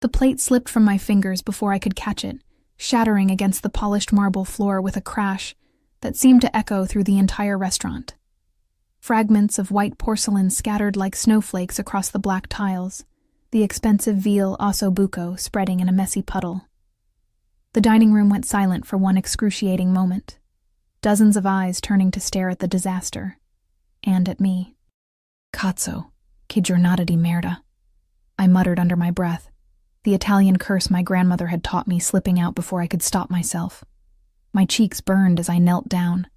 The plate slipped from my fingers before I could catch it, shattering against the polished marble floor with a crash that seemed to echo through the entire restaurant. Fragments of white porcelain scattered like snowflakes across the black tiles, the expensive veal osso buco spreading in a messy puddle. The dining room went silent for one excruciating moment, dozens of eyes turning to stare at the disaster, and at me. Cazzo, che giornata di merda, I muttered under my breath, the Italian curse my grandmother had taught me slipping out before I could stop myself. My cheeks burned as I knelt down,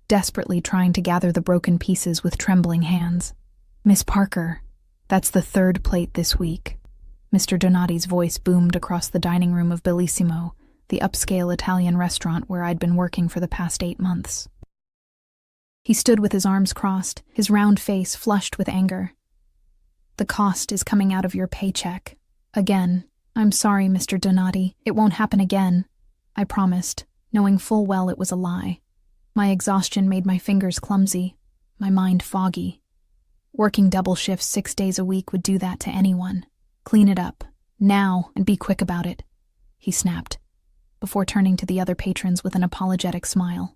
desperately trying to gather the broken pieces with trembling hands. Miss Parker, that's the third plate this week. Mr. Donati's voice boomed across the dining room of Bellissimo, the upscale Italian restaurant where I'd been working for the past 8 months. He stood with his arms crossed, his round face flushed with anger. The cost is coming out of your paycheck. Again. I'm sorry, Mr. Donati. It won't happen again, I promised, knowing full well it was a lie. My exhaustion made my fingers clumsy, my mind foggy. Working double shifts 6 days a week would do that to anyone. Clean it up, now, and be quick about it, he snapped, before turning to the other patrons with an apologetic smile.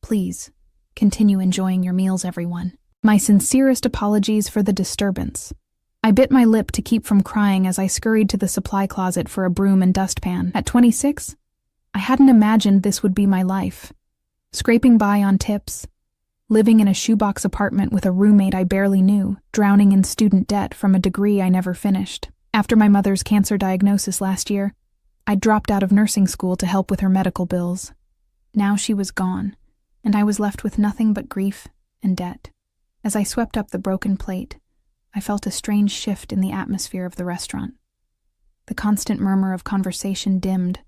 Please, continue enjoying your meals, everyone. My sincerest apologies for the disturbance. I bit my lip to keep from crying as I scurried to the supply closet for a broom and dustpan. At 26, I hadn't imagined this would be my life. Scraping by on tips, living in a shoebox apartment with a roommate I barely knew, drowning in student debt from a degree I never finished. After my mother's cancer diagnosis last year, I dropped out of nursing school to help with her medical bills. Now she was gone, and I was left with nothing but grief and debt. As I swept up the broken plate, I felt a strange shift in the atmosphere of the restaurant. The constant murmur of conversation dimmed,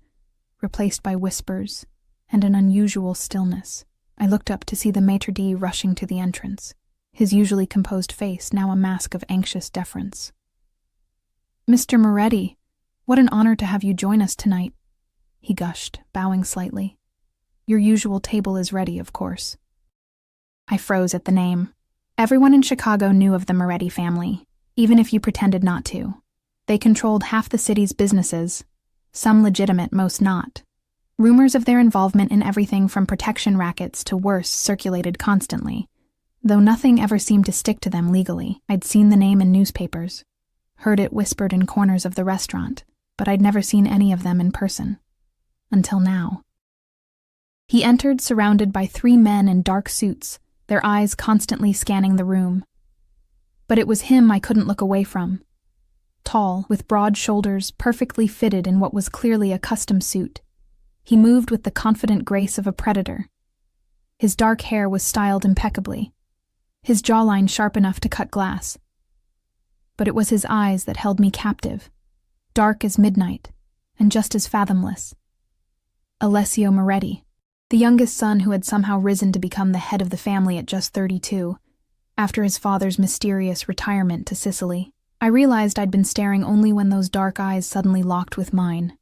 replaced by whispers and an unusual stillness. I looked up to see the maitre d' rushing to the entrance, his usually composed face now a mask of anxious deference. Mr. Moretti, what an honor to have you join us tonight, he gushed, bowing slightly. Your usual table is ready, of course. I froze at the name. Everyone in Chicago knew of the Moretti family, even if you pretended not to. They controlled half the city's businesses, some legitimate, most not. Rumors of their involvement in everything from protection rackets to worse circulated constantly, though nothing ever seemed to stick to them legally. I'd seen the name in newspapers, heard it whispered in corners of the restaurant, but I'd never seen any of them in person. Until now. He entered surrounded by 3 men in dark suits, their eyes constantly scanning the room. But it was him I couldn't look away from. Tall, with broad shoulders, perfectly fitted in what was clearly a custom suit. He moved with the confident grace of a predator. His dark hair was styled impeccably, his jawline sharp enough to cut glass. But it was his eyes that held me captive, dark as midnight, and just as fathomless. Alessio Moretti, the youngest son who had somehow risen to become the head of the family at just 32, after his father's mysterious retirement to Sicily. I realized I'd been staring only when those dark eyes suddenly locked with mine.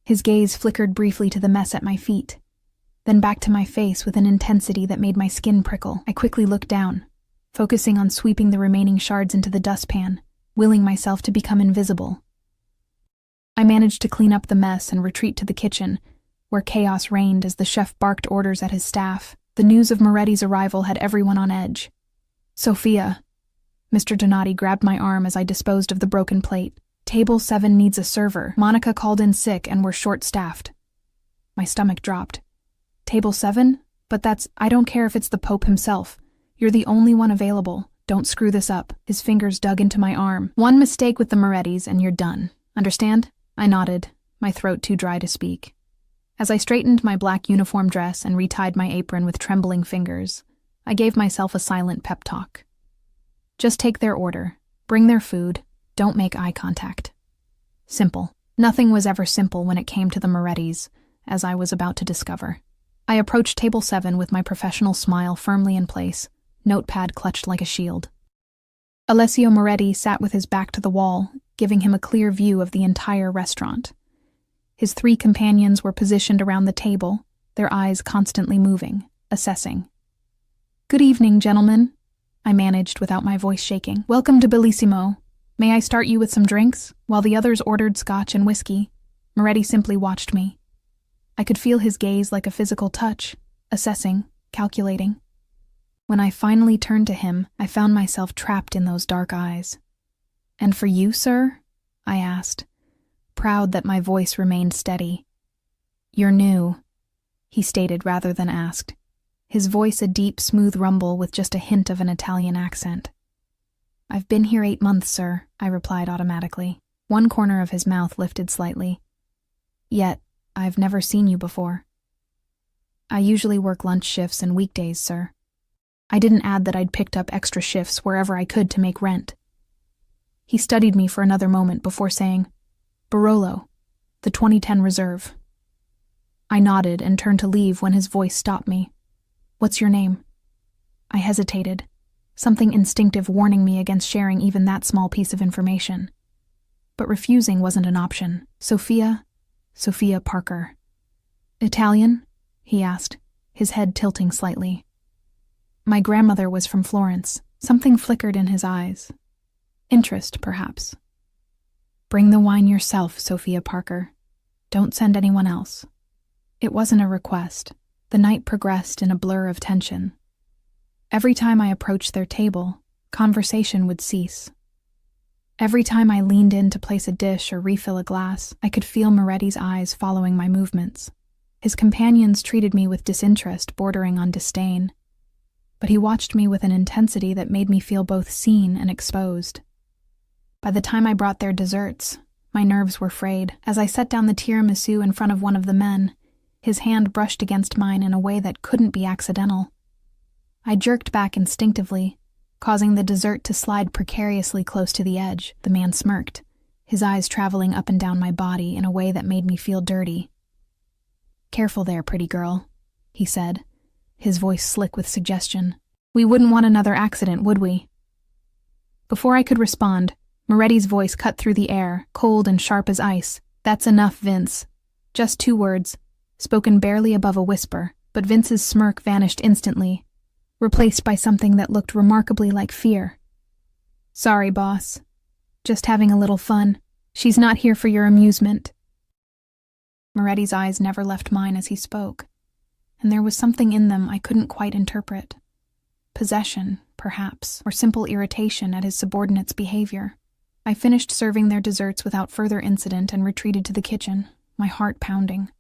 His gaze flickered briefly to the mess at my feet, then back to my face with an intensity that made my skin prickle. I quickly looked down, focusing on sweeping the remaining shards into the dustpan, willing myself to become invisible. I managed to clean up the mess and retreat to the kitchen, where chaos reigned as the chef barked orders at his staff. The news of Moretti's arrival had everyone on edge. Sophia. Mr. Donati grabbed my arm as I disposed of the broken plate. Table 7 needs a server. Monica called in sick and we're short-staffed. My stomach dropped. Table 7? But I don't care if it's the Pope himself. You're the only one available. Don't screw this up. His fingers dug into my arm. One mistake with the Morettis and you're done. Understand? I nodded, my throat too dry to speak. As I straightened my black uniform dress and retied my apron with trembling fingers, I gave myself a silent pep talk. Just take their order, bring their food, don't make eye contact. Simple. Nothing was ever simple when it came to the Morettis, as I was about to discover. I approached table 7 with my professional smile firmly in place, notepad clutched like a shield. Alessio Moretti sat with his back to the wall, giving him a clear view of the entire restaurant. His 3 companions were positioned around the table, their eyes constantly moving, assessing. Good evening, gentlemen, I managed without my voice shaking. Welcome to Bellissimo. "May I start you with some drinks?" While the others ordered scotch and whiskey, Moretti simply watched me. I could feel his gaze like a physical touch, assessing, calculating. When I finally turned to him, I found myself trapped in those dark eyes. "And for you, sir?" I asked, proud that my voice remained steady. "You're new," he stated rather than asked, his voice a deep, smooth rumble with just a hint of an Italian accent. "I've been here 8 months, sir," I replied automatically. One corner of his mouth lifted slightly. "Yet, I've never seen you before." "I usually work lunch shifts and weekdays, sir." I didn't add that I'd picked up extra shifts wherever I could to make rent. He studied me for another moment before saying, "Barolo, the 2010 Reserve." I nodded and turned to leave when his voice stopped me. "What's your name?" I hesitated, something instinctive warning me against sharing even that small piece of information. But refusing wasn't an option. Sophia Parker." "Italian?" he asked, his head tilting slightly. "My grandmother was from Florence." Something flickered in his eyes. Interest, perhaps. "Bring the wine yourself, Sophia Parker. Don't send anyone else." It wasn't a request. The night progressed in a blur of tension. Every time I approached their table, conversation would cease. Every time I leaned in to place a dish or refill a glass, I could feel Moretti's eyes following my movements. His companions treated me with disinterest bordering on disdain. But he watched me with an intensity that made me feel both seen and exposed. By the time I brought their desserts, my nerves were frayed. As I set down the tiramisu in front of one of the men, his hand brushed against mine in a way that couldn't be accidental. I jerked back instinctively, causing the dessert to slide precariously close to the edge. The man smirked, his eyes traveling up and down my body in a way that made me feel dirty. "Careful there, pretty girl," he said, his voice slick with suggestion. "We wouldn't want another accident, would we?" Before I could respond, Moretti's voice cut through the air, cold and sharp as ice. "That's enough, Vince." Just 2 words, spoken barely above a whisper, but Vince's smirk vanished instantly, replaced by something that looked remarkably like fear. "Sorry, boss. Just having a little fun. She's not here for your amusement." Moretti's eyes never left mine as he spoke, and there was something in them I couldn't quite interpret. Possession, perhaps, or simple irritation at his subordinate's behavior. I finished serving their desserts without further incident and retreated to the kitchen, my heart pounding.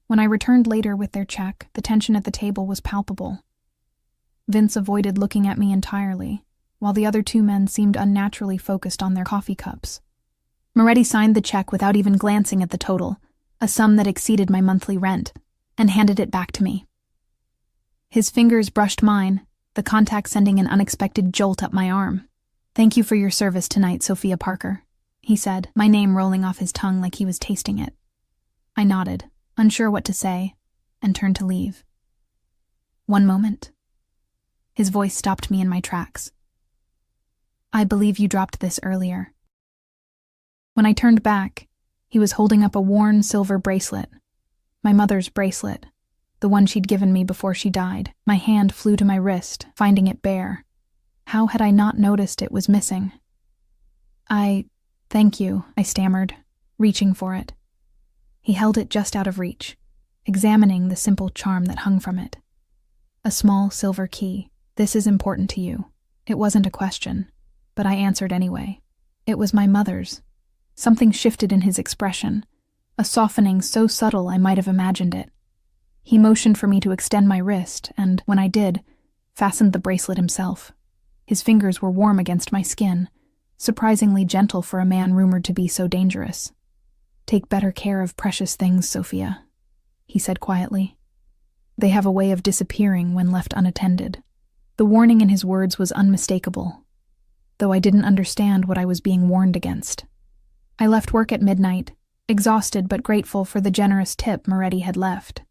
When I returned later with their check, the tension at the table was palpable. Vince avoided looking at me entirely, while the other 2 men seemed unnaturally focused on their coffee cups. Moretti signed the check without even glancing at the total, a sum that exceeded my monthly rent, and handed it back to me. His fingers brushed mine, the contact sending an unexpected jolt up my arm. "Thank you for your service tonight, Sophia Parker," he said, my name rolling off his tongue like he was tasting it. I nodded, unsure what to say, and turned to leave. "One moment." His voice stopped me in my tracks. "I believe you dropped this earlier." When I turned back, he was holding up a worn silver bracelet. My mother's bracelet, the one she'd given me before she died. My hand flew to my wrist, finding it bare. How had I not noticed it was missing? Thank you," I stammered, reaching for it. He held it just out of reach, examining the simple charm that hung from it. A small silver key. "This is important to you." It wasn't a question, but I answered anyway. It was my mother's. Something shifted in his expression, a softening so subtle I might have imagined it. He motioned for me to extend my wrist, and, when I did, fastened the bracelet himself. His fingers were warm against my skin, surprisingly gentle for a man rumored to be so dangerous. "Take better care of precious things, Sophia," he said quietly. "They have a way of disappearing when left unattended." The warning in his words was unmistakable, though I didn't understand what I was being warned against. I left work at midnight, exhausted but grateful for the generous tip Moretti had left.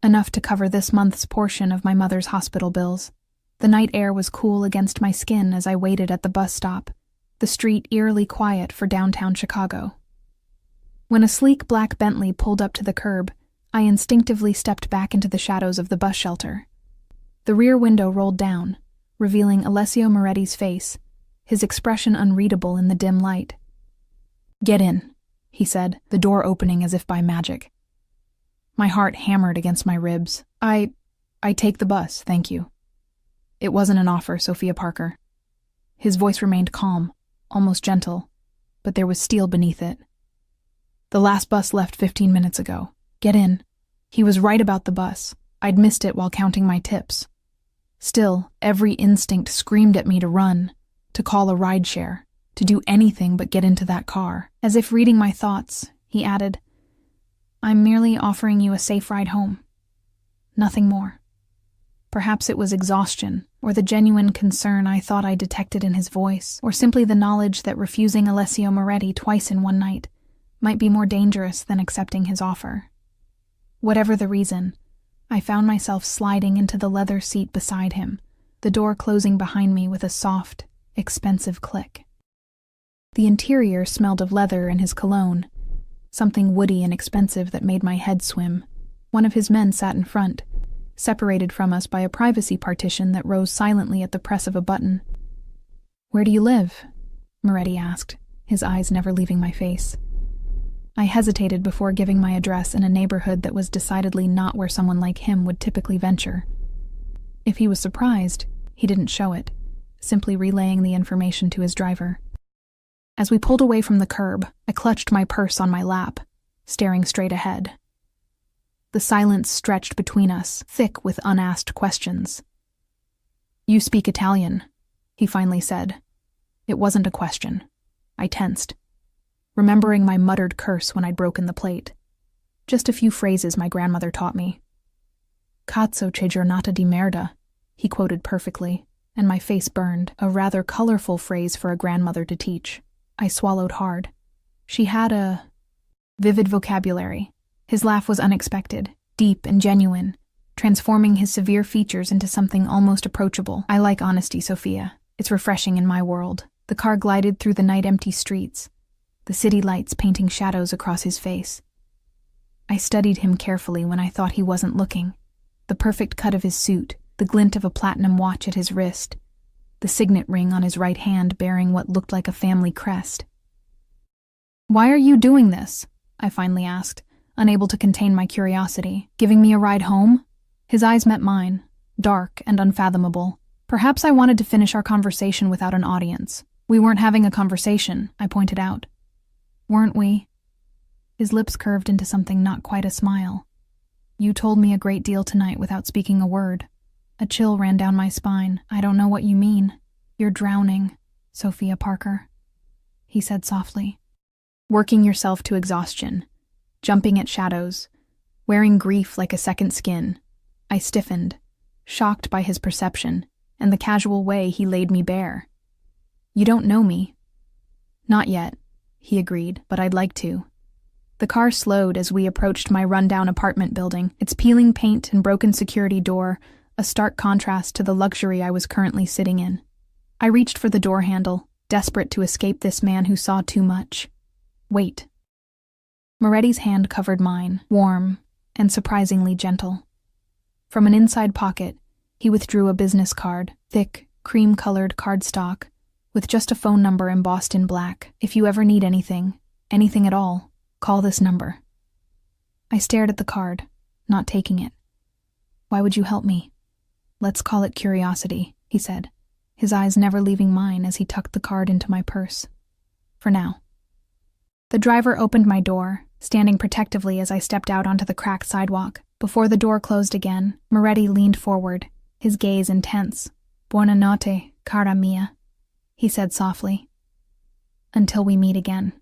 Enough to cover this month's portion of my mother's hospital bills. The night air was cool against my skin as I waited at the bus stop, the street eerily quiet for downtown Chicago. When a sleek black Bentley pulled up to the curb, I instinctively stepped back into the shadows of the bus shelter. The rear window rolled down, revealing Alessio Moretti's face, his expression unreadable in the dim light. "Get in," he said, the door opening as if by magic. My heart hammered against my ribs. I take the bus, thank you." It wasn't an offer, Sophia Parker. His voice remained calm, almost gentle, but there was steel beneath it. "The last bus left 15 minutes ago. Get in." He was right about the bus. I'd missed it while counting my tips. Still, every instinct screamed at me to run, to call a rideshare, to do anything but get into that car. As if reading my thoughts, he added, "I'm merely offering you a safe ride home. Nothing more." Perhaps it was exhaustion, or the genuine concern I thought I detected in his voice, or simply the knowledge that refusing Alessio Moretti twice in one night might be more dangerous than accepting his offer. Whatever the reason, I found myself sliding into the leather seat beside him, the door closing behind me with a soft, expensive click. The interior smelled of leather and his cologne, something woody and expensive that made my head swim. One of his men sat in front, separated from us by a privacy partition that rose silently at the press of a button. "Where do you live?" Moretti asked, his eyes never leaving my face. I hesitated before giving my address in a neighborhood that was decidedly not where someone like him would typically venture. If he was surprised, he didn't show it, simply relaying the information to his driver. As we pulled away from the curb, I clutched my purse on my lap, staring straight ahead. The silence stretched between us, thick with unasked questions. "You speak Italian," he finally said. It wasn't a question. I tensed, remembering my muttered curse when I'd broken the plate. Just a few phrases my grandmother taught me. "Cazzo c'è giornata di merda," he quoted perfectly, and my face burned, a rather colorful phrase for a grandmother to teach. I swallowed hard. She had a vivid vocabulary. His laugh was unexpected, deep and genuine, transforming his severe features into something almost approachable. "I like honesty, Sophia. It's refreshing in my world." The car glided through the night-empty streets, the city lights painting shadows across his face. I studied him carefully when I thought he wasn't looking. The perfect cut of his suit, the glint of a platinum watch at his wrist, the signet ring on his right hand bearing what looked like a family crest. "Why are you doing this?" I finally asked, unable to contain my curiosity. "Giving me a ride home?" His eyes met mine, dark and unfathomable. Perhaps I wanted to finish our conversation without an audience. "We weren't having a conversation," I pointed out. "Weren't we?" His lips curved into something not quite a smile. "You told me a great deal tonight without speaking a word." A chill ran down my spine. "I don't know what you mean." "You're drowning, Sophia Parker," he said softly. "Working yourself to exhaustion, jumping at shadows, wearing grief like a second skin." I stiffened, shocked by his perception and the casual way he laid me bare. "You don't know me." "Not yet," he agreed, "but I'd like to." The car slowed as we approached my rundown apartment building, its peeling paint and broken security door a stark contrast to the luxury I was currently sitting in. I reached for the door handle, desperate to escape this man who saw too much. "Wait." Moretti's hand covered mine, warm and surprisingly gentle. From an inside pocket, he withdrew a business card, thick, cream-colored cardstock, with just a phone number embossed in black. "If you ever need anything at all, call this number." I stared at the card, not taking it. "Why would you help me?" "Let's call it curiosity," he said, his eyes never leaving mine as he tucked the card into my purse. "For now." The driver opened my door, standing protectively as I stepped out onto the cracked sidewalk. Before the door closed again, Moretti leaned forward, his gaze intense. "Buonanotte, cara mia," he said softly. "Until we meet again."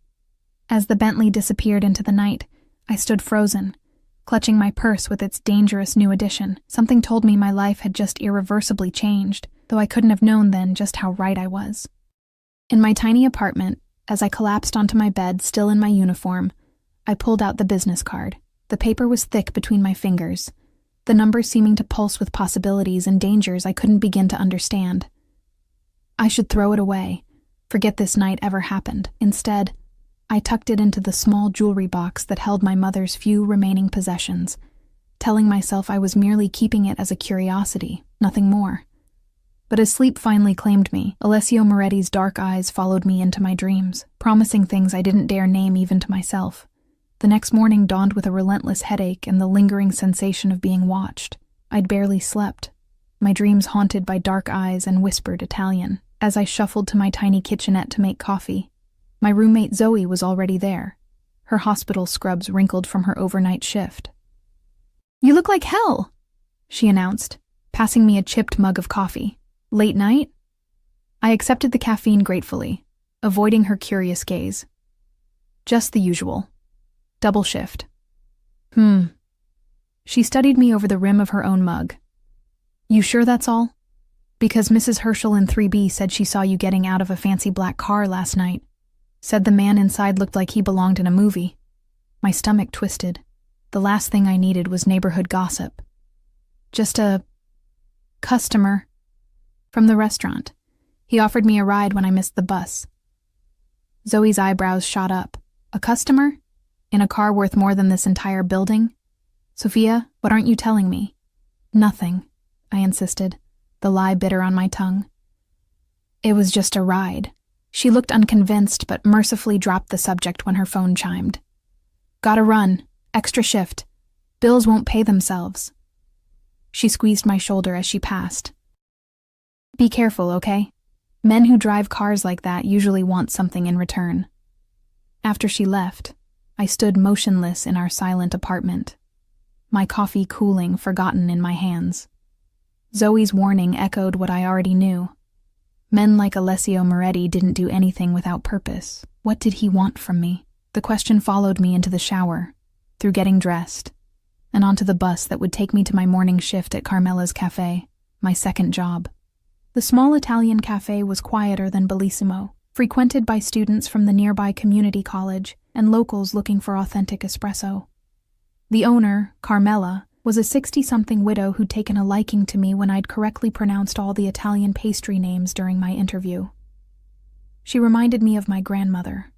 As the Bentley disappeared into the night, I stood frozen, clutching my purse with its dangerous new addition. Something told me my life had just irreversibly changed, though I couldn't have known then just how right I was. In my tiny apartment, as I collapsed onto my bed still in my uniform, I pulled out the business card. The paper was thick between my fingers, the numbers seeming to pulse with possibilities and dangers I couldn't begin to understand. I should throw it away, forget this night ever happened. Instead, I tucked it into the small jewelry box that held my mother's few remaining possessions, telling myself I was merely keeping it as a curiosity, nothing more. But as sleep finally claimed me, Alessio Moretti's dark eyes followed me into my dreams, promising things I didn't dare name even to myself. The next morning dawned with a relentless headache and the lingering sensation of being watched. I'd barely slept, my dreams haunted by dark eyes and whispered Italian. As I shuffled to my tiny kitchenette to make coffee, my roommate Zoe was already there, her hospital scrubs wrinkled from her overnight shift. "You look like hell," she announced, passing me a chipped mug of coffee. "Late night?" I accepted the caffeine gratefully, avoiding her curious gaze. "Just the usual. Double shift." She studied me over the rim of her own mug. "You sure that's all? Because Mrs. Herschel in 3B said she saw you getting out of a fancy black car last night. Said the man inside looked like he belonged in a movie." My stomach twisted. The last thing I needed was neighborhood gossip. "Just a customer from the restaurant. He offered me a ride when I missed the bus." Zoe's eyebrows shot up. "A customer? In a car worth more than this entire building? Sophia, what aren't you telling me?" "Nothing," I insisted, the lie bitter on my tongue. "It was just a ride." She looked unconvinced but mercifully dropped the subject when her phone chimed. "Gotta run. Extra shift. Bills won't pay themselves." She squeezed my shoulder as she passed. "Be careful, okay? Men who drive cars like that usually want something in return." After she left, I stood motionless in our silent apartment, my coffee cooling, forgotten in my hands. Zoe's warning echoed what I already knew. Men like Alessio Moretti didn't do anything without purpose. What did he want from me? The question followed me into the shower, through getting dressed, and onto the bus that would take me to my morning shift at Carmela's Cafe, my second job. The small Italian cafe was quieter than Bellissimo, frequented by students from the nearby community college and locals looking for authentic espresso. The owner, Carmela, was a 60-something widow who'd taken a liking to me when I'd correctly pronounced all the Italian pastry names during my interview. She reminded me of my grandmother,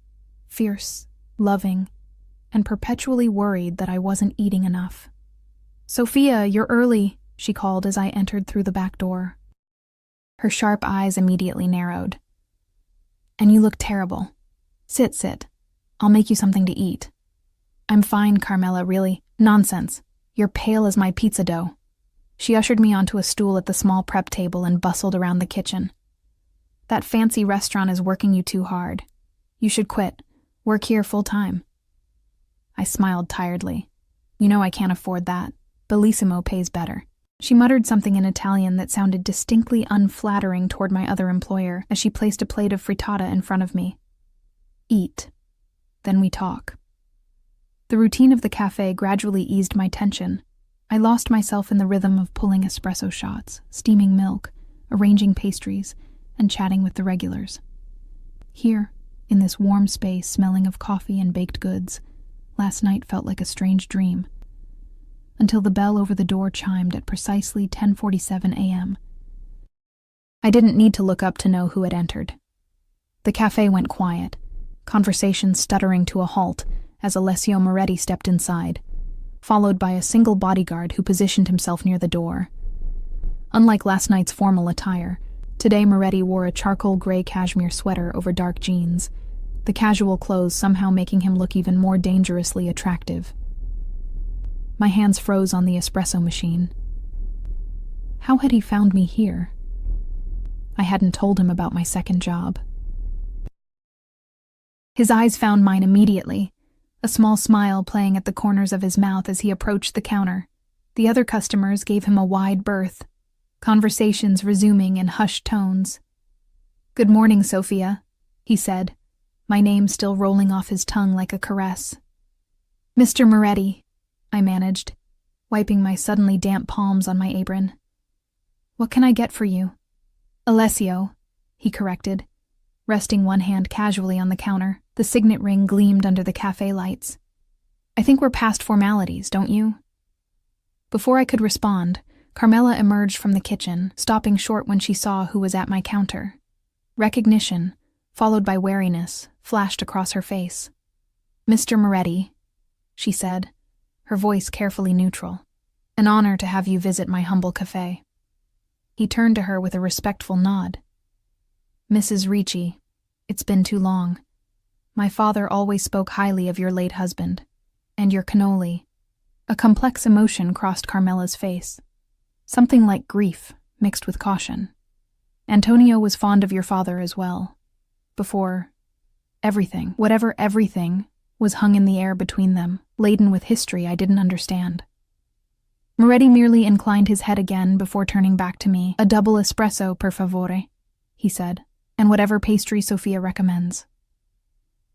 fierce, loving, and perpetually worried that I wasn't eating enough. "Sophia, you're early," she called as I entered through the back door. Her sharp eyes immediately narrowed. "And you look terrible. Sit. I'll make you something to eat." "I'm fine, Carmela, really." "Nonsense. You're pale as my pizza dough." She ushered me onto a stool at the small prep table and bustled around the kitchen. "That fancy restaurant is working you too hard. You should quit. Work here full-time." I smiled tiredly. "You know I can't afford that. Bellissimo pays better." She muttered something in Italian that sounded distinctly unflattering toward my other employer as she placed a plate of frittata in front of me. "Eat. Then we talk." The routine of the cafe gradually eased my tension. I lost myself in the rhythm of pulling espresso shots, steaming milk, arranging pastries, and chatting with the regulars. Here, in this warm space smelling of coffee and baked goods, last night felt like a strange dream. Until the bell over the door chimed at precisely 10:47 a.m. I didn't need to look up to know who had entered. The cafe went quiet, conversation stuttering to a halt as Alessio Moretti stepped inside, followed by a single bodyguard who positioned himself near the door. Unlike last night's formal attire, today Moretti wore a charcoal gray cashmere sweater over dark jeans, the casual clothes somehow making him look even more dangerously attractive. My hands froze on the espresso machine. How had he found me here? I hadn't told him about my second job. His eyes found mine immediately, a small smile playing at the corners of his mouth as he approached the counter. The other customers gave him a wide berth, conversations resuming in hushed tones. "Good morning, Sophia," he said, my name still rolling off his tongue like a caress. "Mr. Moretti," I managed, wiping my suddenly damp palms on my apron. "What can I get for you?" "Alessio," he corrected, resting one hand casually on the counter. The signet ring gleamed under the cafe lights. "I think we're past formalities, don't you?" Before I could respond, Carmela emerged from the kitchen, stopping short when she saw who was at my counter. Recognition, followed by wariness, flashed across her face. "Mr. Moretti," she said, her voice carefully neutral. "An honor to have you visit my humble cafe." He turned to her with a respectful nod. "Mrs. Ricci, it's been too long. My father always spoke highly of your late husband. And your cannoli." A complex emotion crossed Carmela's face. Something like grief, mixed with caution. "Antonio was fond of your father as well. Before everything, whatever everything, was hung in the air between them, laden with history I didn't understand." Moretti merely inclined his head again before turning back to me. "A double espresso, per favore," he said, "and whatever pastry Sophia recommends."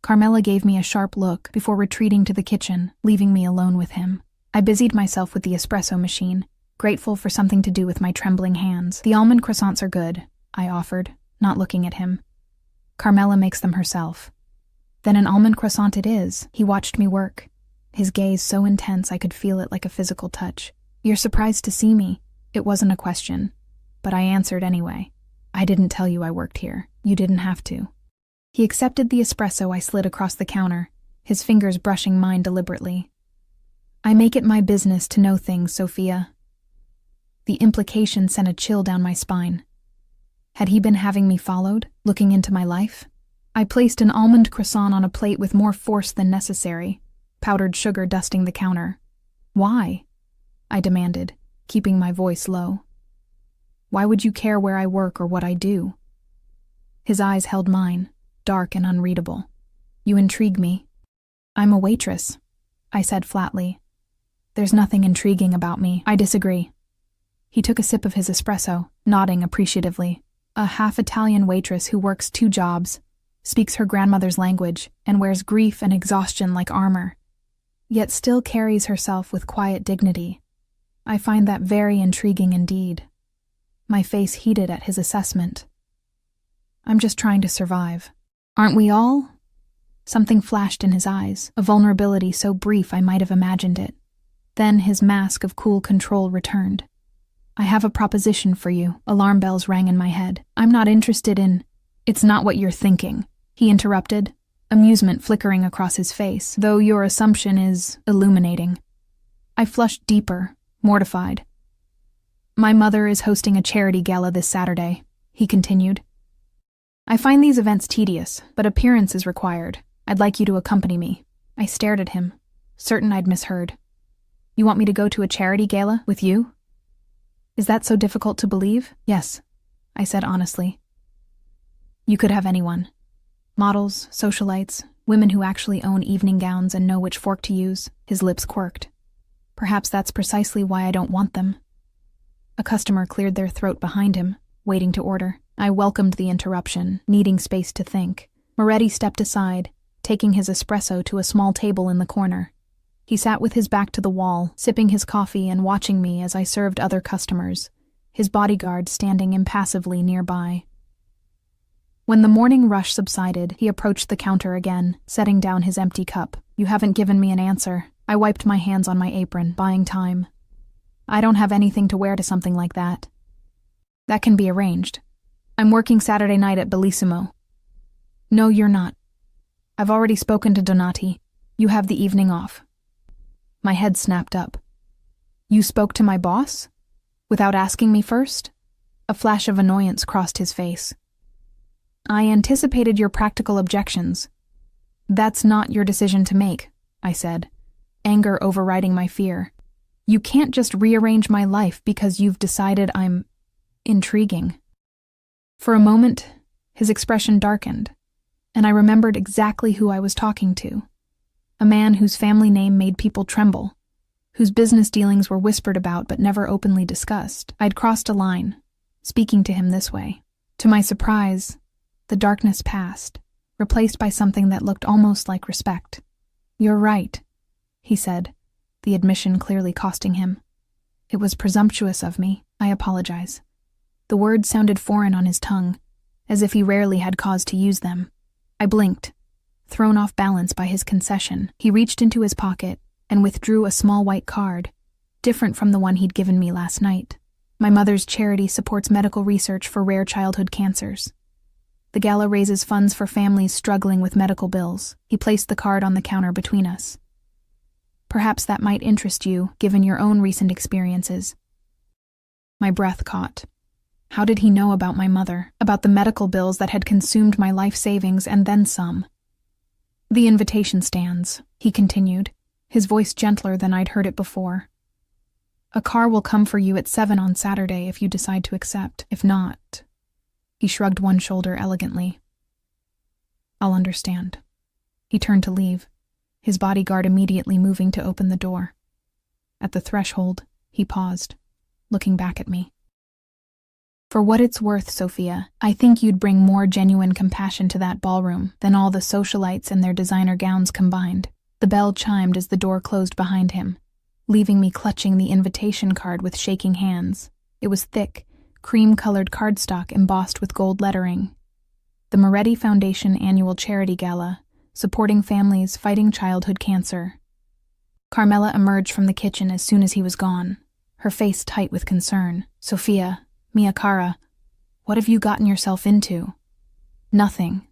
Carmela gave me a sharp look before retreating to the kitchen, leaving me alone with him. I busied myself with the espresso machine, grateful for something to do with my trembling hands. "The almond croissants are good," I offered, not looking at him. "Carmela makes them herself." "Then an almond croissant it is." He watched me work, his gaze so intense I could feel it like a physical touch. "You're surprised to see me." It wasn't a question, but I answered anyway. "I didn't tell you I worked here. You didn't have to." He accepted the espresso I slid across the counter, his fingers brushing mine deliberately. "I make it my business to know things, Sophia." The implication sent a chill down my spine. Had he been having me followed, looking into my life? I placed an almond croissant on a plate with more force than necessary, powdered sugar dusting the counter. "Why?" I demanded, keeping my voice low. "Why would you care where I work or what I do?" His eyes held mine, dark and unreadable. "You intrigue me." "I'm a waitress," I said flatly. "There's nothing intriguing about me." "I disagree." He took a sip of his espresso, nodding appreciatively. "A half-Italian waitress who works 2 jobs, speaks her grandmother's language, and wears grief and exhaustion like armor, yet still carries herself with quiet dignity. I find that very intriguing indeed." My face heated at his assessment. "I'm just trying to survive." "Aren't we all?" Something flashed in his eyes, a vulnerability so brief I might have imagined it. Then his mask of cool control returned. "I have a proposition for you." Alarm bells rang in my head. "I'm not interested in—" "It's not what you're thinking," he interrupted, amusement flickering across his face, "though your assumption is illuminating." I flushed deeper, mortified. "My mother is hosting a charity gala this Saturday," he continued. "I find these events tedious, but appearance is required. I'd like you to accompany me." I stared at him, certain I'd misheard. "You want me to go to a charity gala with you?" "Is that so difficult to believe?" "Yes," I said honestly. "You could have anyone. Models, socialites, women who actually own evening gowns and know which fork to use." His lips quirked. "Perhaps that's precisely why I don't want them." A customer cleared their throat behind him, waiting to order. I welcomed the interruption, needing space to think. Moretti stepped aside, taking his espresso to a small table in the corner. He sat with his back to the wall, sipping his coffee and watching me as I served other customers, his bodyguard standing impassively nearby. When the morning rush subsided, he approached the counter again, setting down his empty cup. "You haven't given me an answer." I wiped my hands on my apron, buying time. "I don't have anything to wear to something like that." "That can be arranged. I'm working Saturday night at Bellissimo." "No, you're not. I've already spoken to Donati. You have the evening off." My head snapped up. "You spoke to my boss? Without asking me first?" A flash of annoyance crossed his face. "I anticipated your practical objections." "That's not your decision to make," I said, anger overriding my fear. "You can't just rearrange my life because you've decided I'm intriguing." For a moment, his expression darkened, and I remembered exactly who I was talking to. A man whose family name made people tremble, whose business dealings were whispered about but never openly discussed. I'd crossed a line, speaking to him this way. To my surprise, the darkness passed, replaced by something that looked almost like respect. "You're right," he said, the admission clearly costing him. "It was presumptuous of me. I apologize." The words sounded foreign on his tongue, as if he rarely had cause to use them. I blinked, thrown off balance by his concession. He reached into his pocket and withdrew a small white card, different from the one he'd given me last night. "My mother's charity supports medical research for rare childhood cancers. The gala raises funds for families struggling with medical bills." He placed the card on the counter between us. "Perhaps that might interest you, given your own recent experiences." My breath caught. How did he know about my mother, about the medical bills that had consumed my life savings and then some? The invitation stands, he continued, his voice gentler than I'd heard it before. A car will come for you at 7 on Saturday if you decide to accept. If not, he shrugged one shoulder elegantly. I'll understand. He turned to leave, his bodyguard immediately moving to open the door. At the threshold, he paused, looking back at me. For what it's worth, Sophia, I think you'd bring more genuine compassion to that ballroom than all the socialites and their designer gowns combined. The bell chimed as the door closed behind him, leaving me clutching the invitation card with shaking hands. It was thick, cream-colored cardstock embossed with gold lettering. The Moretti Foundation Annual Charity Gala, supporting families fighting childhood cancer. Carmela emerged from the kitchen as soon as he was gone, her face tight with concern. Sophia, mia cara, what have you gotten yourself into? Nothing,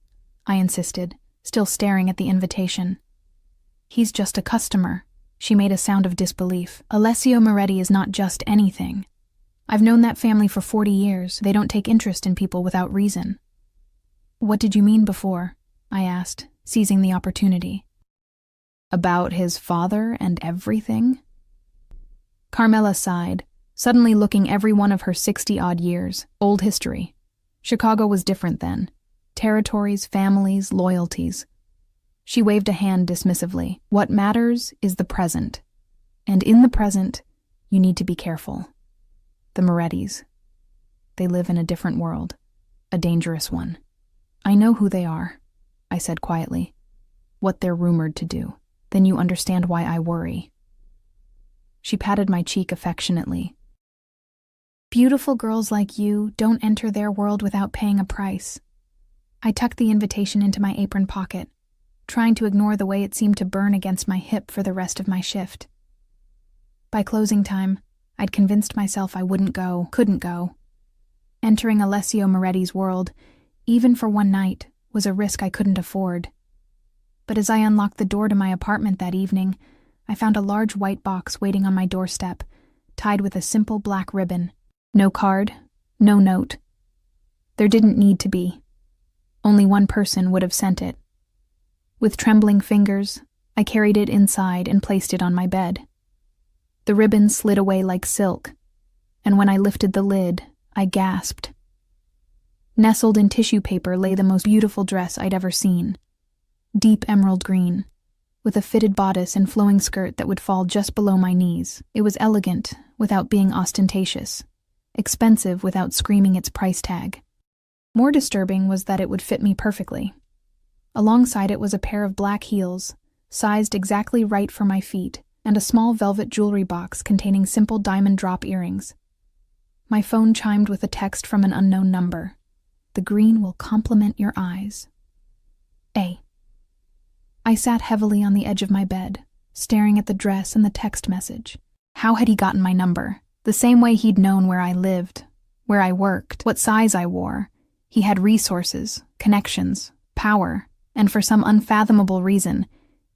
I insisted, still staring at the invitation. He's just a customer. She made a sound of disbelief. Alessio Moretti is not just anything. I've known that family for 40 years. They don't take interest in people without reason. What did you mean before? I asked, seizing the opportunity. About his father and everything? Carmela sighed, suddenly looking every one of her 60-odd years. Old history. Chicago was different then. Territories, families, loyalties. She waved a hand dismissively. What matters is the present. And in the present, you need to be careful. The Morettis. They live in a different world. A dangerous one. I know who they are, I said quietly. What they're rumored to do. Then you understand why I worry. She patted my cheek affectionately. Beautiful girls like you don't enter their world without paying a price. I tucked the invitation into my apron pocket, trying to ignore the way it seemed to burn against my hip for the rest of my shift. By closing time, I'd convinced myself I couldn't go. Entering Alessio Moretti's world, even for one night, was a risk I couldn't afford. But as I unlocked the door to my apartment that evening, I found a large white box waiting on my doorstep, tied with a simple black ribbon. No card, no note. There didn't need to be. Only one person would have sent it. With trembling fingers, I carried it inside and placed it on my bed. The ribbon slid away like silk, and when I lifted the lid, I gasped. Nestled in tissue paper lay the most beautiful dress I'd ever seen. Deep emerald green, with a fitted bodice and flowing skirt that would fall just below my knees. It was elegant without being ostentatious, expensive without screaming its price tag. More disturbing was that it would fit me perfectly. Alongside it was a pair of black heels, sized exactly right for my feet, and a small velvet jewelry box containing simple diamond drop earrings. My phone chimed with a text from an unknown number. The green will complement your eyes. A. I sat heavily on the edge of my bed, staring at the dress and the text message. How had he gotten my number? The same way he'd known where I lived, where I worked, what size I wore. He had resources, connections, power, and for some unfathomable reason,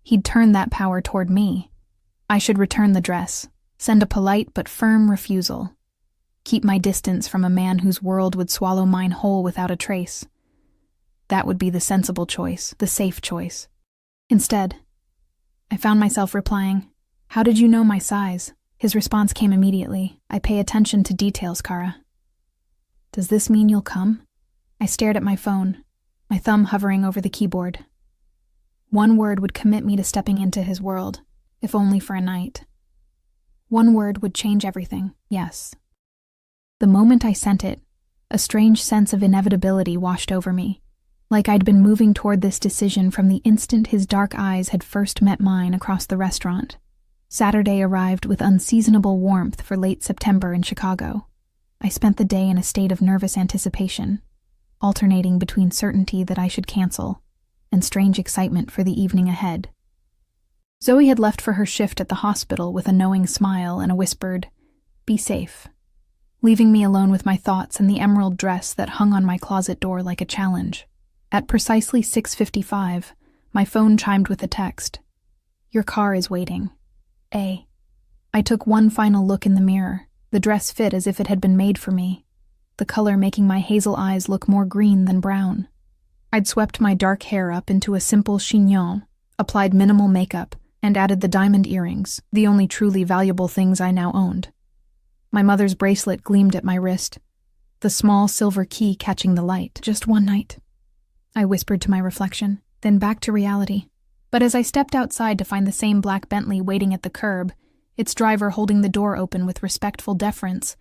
he'd turned that power toward me. I should return the dress, send a polite but firm refusal. Keep my distance from a man whose world would swallow mine whole without a trace. That would be the sensible choice, the safe choice. Instead, I found myself replying, "How did you know my size?" His response came immediately. "I pay attention to details, Kara." "Does this mean you'll come?" I stared at my phone, my thumb hovering over the keyboard. One word would commit me to stepping into his world, if only for a night. One word would change everything, yes. The moment I sent it, a strange sense of inevitability washed over me, like I'd been moving toward this decision from the instant his dark eyes had first met mine across the restaurant. Saturday arrived with unseasonable warmth for late September in Chicago. I spent the day in a state of nervous anticipation, alternating between certainty that I should cancel and strange excitement for the evening ahead. Zoe had left for her shift at the hospital with a knowing smile and a whispered, "Be safe," leaving me alone with my thoughts and the emerald dress that hung on my closet door like a challenge. At precisely 6:55, my phone chimed with a text. "Your car is waiting. A." I took one final look in the mirror. The dress fit as if it had been made for me. the color making my hazel eyes look more green than brown. I'd swept my dark hair up into a simple chignon, applied minimal makeup, and added the diamond earrings, the only truly valuable things I now owned. My mother's bracelet gleamed at my wrist, the small silver key catching the light. Just one night, I whispered to my reflection, then back to reality. But as I stepped outside to find the same black Bentley waiting at the curb, its driver holding the door open with respectful deference,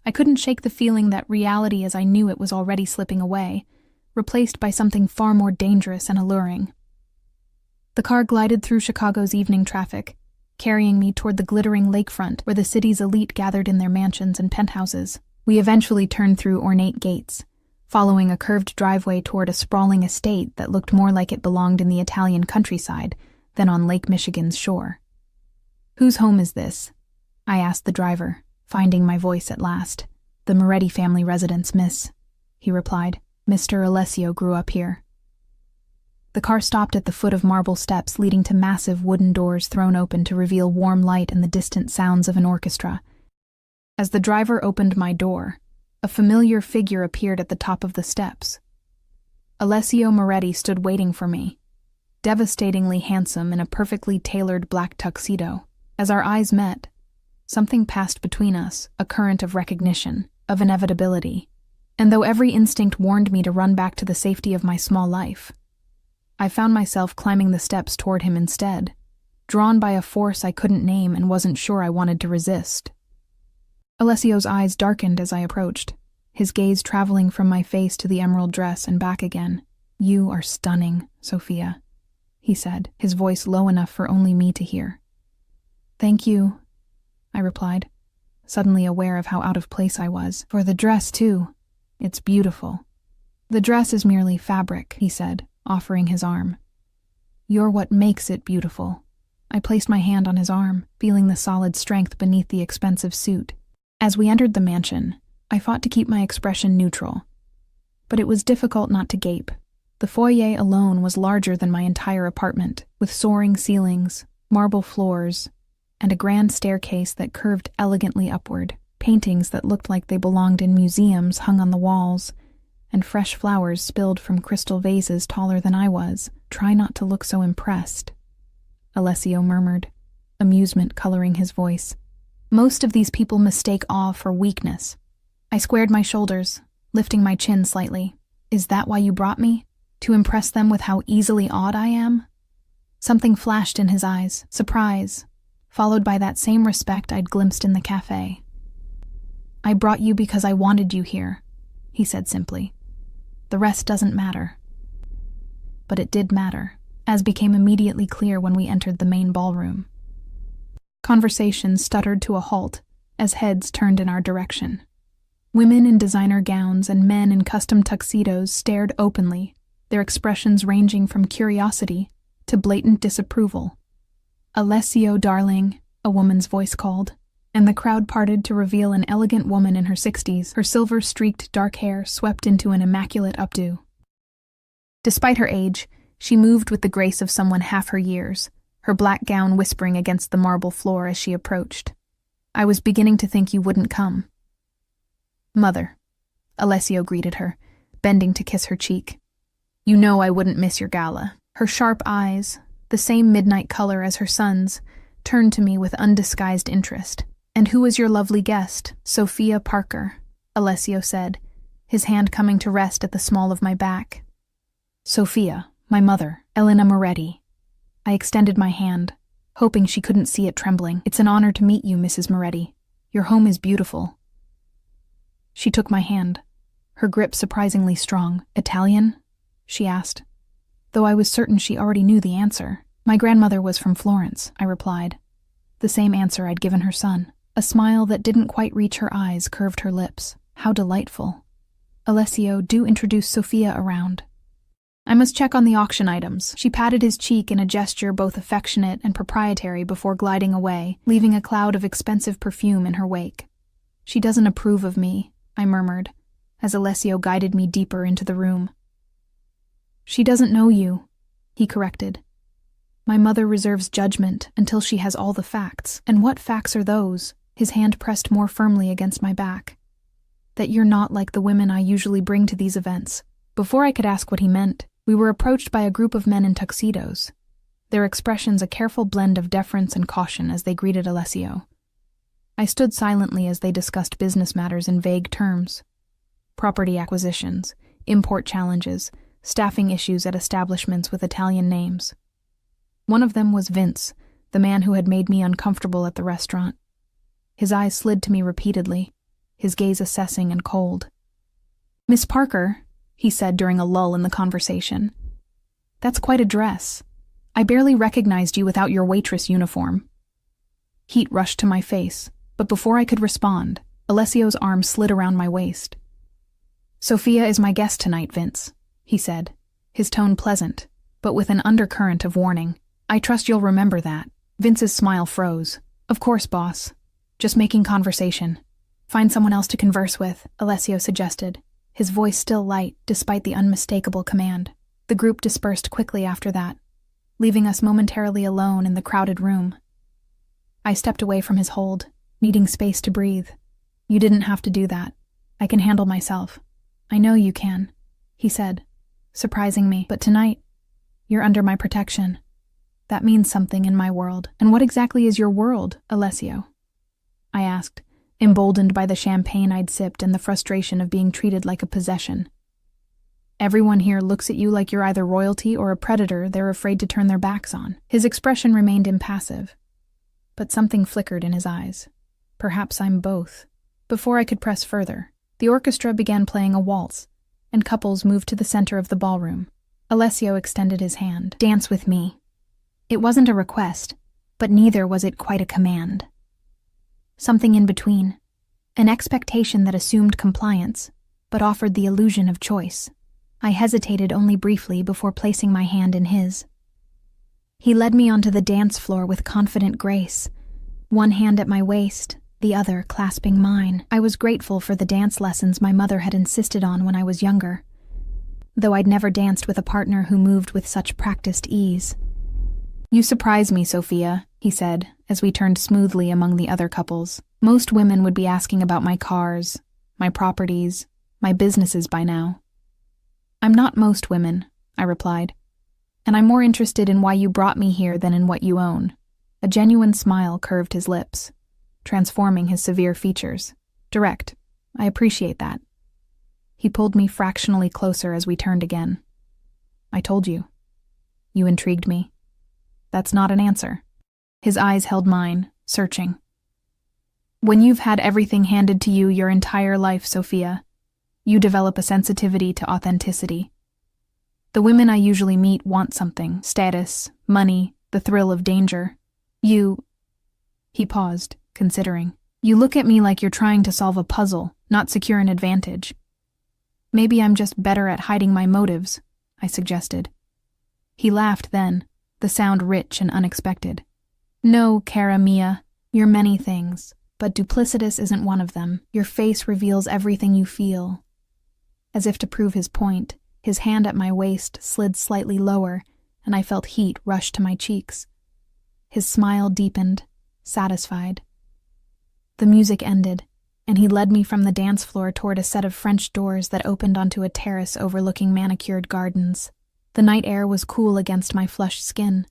I couldn't shake the feeling that reality as I knew it was already slipping away, replaced by something far more dangerous and alluring. The car glided through Chicago's evening traffic, carrying me toward the glittering lakefront where the city's elite gathered in their mansions and penthouses. We eventually turned through ornate gates, following a curved driveway toward a sprawling estate that looked more like it belonged in the Italian countryside than on Lake Michigan's shore. "Whose home is this?" I asked the driver, finding my voice at last. "The Moretti family residence, miss," he replied. "Mr. Alessio grew up here." The car stopped at the foot of marble steps leading to massive wooden doors thrown open to reveal warm light and the distant sounds of an orchestra. As the driver opened my door, a familiar figure appeared at the top of the steps. Alessio Moretti stood waiting for me, devastatingly handsome in a perfectly tailored black tuxedo. As our eyes met, something passed between us, a current of recognition, of inevitability. And though every instinct warned me to run back to the safety of my small life, I found myself climbing the steps toward him instead, drawn by a force I couldn't name and wasn't sure I wanted to resist. Alessio's eyes darkened as I approached, his gaze traveling from my face to the emerald dress and back again. "You are stunning, Sophia," he said, his voice low enough for only me to hear. "Thank you," I replied, suddenly aware of how out of place I was. "For the dress, too. It's beautiful." "The dress is merely fabric," he said, offering his arm. "You're what makes it beautiful." I placed my hand on his arm, feeling the solid strength beneath the expensive suit. As we entered the mansion, I fought to keep my expression neutral. But it was difficult not to gape. The foyer alone was larger than my entire apartment, with soaring ceilings, marble floors, and a grand staircase that curved elegantly upward. Paintings that looked like they belonged in museums hung on the walls, and fresh flowers spilled from crystal vases taller than I was. "Try not to look so impressed," Alessio murmured, amusement coloring his voice. "Most of these people mistake awe for weakness." I squared my shoulders, lifting my chin slightly. "Is that why you brought me? To impress them with how easily awed I am?" Something flashed in his eyes, surprise, followed by that same respect I'd glimpsed in the cafe. "I brought you because I wanted you here," he said simply. "The rest doesn't matter." But it did matter, as became immediately clear when we entered the main ballroom. Conversation stuttered to a halt as heads turned in our direction. Women in designer gowns and men in custom tuxedos stared openly, their expressions ranging from curiosity to blatant disapproval. "Alessio, darling," a woman's voice called, and the crowd parted to reveal an elegant woman in her 60s, her silver-streaked dark hair swept into an immaculate updo. Despite her age, she moved with the grace of someone half her years, her black gown whispering against the marble floor as she approached. "I was beginning to think you wouldn't come." "Mother," Alessio greeted her, bending to kiss her cheek. "You know I wouldn't miss your gala." Her sharp eyes, the same midnight color as her son's, turned to me with undisguised interest. "And who is your lovely guest?" "Sophia Parker," Alessio said, his hand coming to rest at the small of my back. "Sophia, my mother, Elena Moretti." I extended my hand, hoping she couldn't see it trembling. "It's an honor to meet you, Mrs. Moretti. Your home is beautiful." She took my hand, her grip surprisingly strong. "Italian?" she asked, though I was certain she already knew the answer. "My grandmother was from Florence," I replied, the same answer I'd given her son. A smile that didn't quite reach her eyes curved her lips. How delightful. "Alessio, do introduce Sophia around." "I must check on the auction items." She patted his cheek in a gesture both affectionate and proprietary before gliding away, leaving a cloud of expensive perfume in her wake. "She doesn't approve of me," I murmured, as Alessio guided me deeper into the room. "She doesn't know you," he corrected. "My mother reserves judgment until she has all the facts." "And what facts are those?" His hand pressed more firmly against my back. That you're not like the women I usually bring to these events." Before I could ask what he meant, we were approached by a group of men in tuxedos, their expressions a careful blend of deference and caution as they greeted Alessio. I stood silently as they discussed business matters in vague terms. Property acquisitions, import challenges, staffing issues at establishments with Italian names. One of them was Vince, the man who had made me uncomfortable at the restaurant. His eyes slid to me repeatedly, his gaze assessing and cold. "Miss Parker," he said during a lull in the conversation. "That's quite a dress. I barely recognized you without your waitress uniform." Heat rushed to my face, but before I could respond, Alessio's arm slid around my waist. "Sophia is my guest tonight, Vince," he said, his tone pleasant, but with an undercurrent of warning. "I trust you'll remember that." Vince's smile froze. "Of course, boss. Just making conversation." "Find someone else to converse with," Alessio suggested, his voice still light despite the unmistakable command. The group dispersed quickly after that, leaving us momentarily alone in the crowded room. I stepped away from his hold, needing space to breathe. "You didn't have to do that. I can handle myself." "I know you can," he said, surprising me. "But tonight, you're under my protection. That means something in my world." "And what exactly is your world, Alessio?" I asked, emboldened by the champagne I'd sipped and the frustration of being treated like a possession. "Everyone here looks at you like you're either royalty or a predator they're afraid to turn their backs on." His expression remained impassive, but something flickered in his eyes. Perhaps I'm both. Before I could press further, the orchestra began playing a waltz, and couples moved to the center of the ballroom. Alessio extended his hand. "Dance with me." It wasn't a request, but neither was it quite a command. Something in between, an expectation that assumed compliance, but offered the illusion of choice. I hesitated only briefly before placing my hand in his. He led me onto the dance floor with confident grace, one hand at my waist, the other clasping mine. I was grateful for the dance lessons my mother had insisted on when I was younger, though I'd never danced with a partner who moved with such practiced ease. "You surprise me, Sophia," he said, as we turned smoothly among the other couples. "Most women would be asking about my cars, my properties, my businesses by now." "I'm not most women," I replied, "and I'm more interested in why you brought me here than in what you own." A genuine smile curved his lips, transforming his severe features. "Direct. I appreciate that." He pulled me fractionally closer as we turned again. "I told you. You intrigued me." "That's not an answer." His eyes held mine, searching. "When you've had everything handed to you your entire life, Sophia, you develop a sensitivity to authenticity. The women I usually meet want something: status, money, the thrill of danger. You..." He paused, considering. "You look at me like you're trying to solve a puzzle, not secure an advantage." "Maybe I'm just better at hiding my motives," I suggested. He laughed then, the sound rich and unexpected. "No, cara mia, you're many things, but duplicitous isn't one of them. Your face reveals everything you feel." As if to prove his point, his hand at my waist slid slightly lower, and I felt heat rush to my cheeks. His smile deepened, satisfied. The music ended, and he led me from the dance floor toward a set of French doors that opened onto a terrace overlooking manicured gardens. The night air was cool against my flushed skin,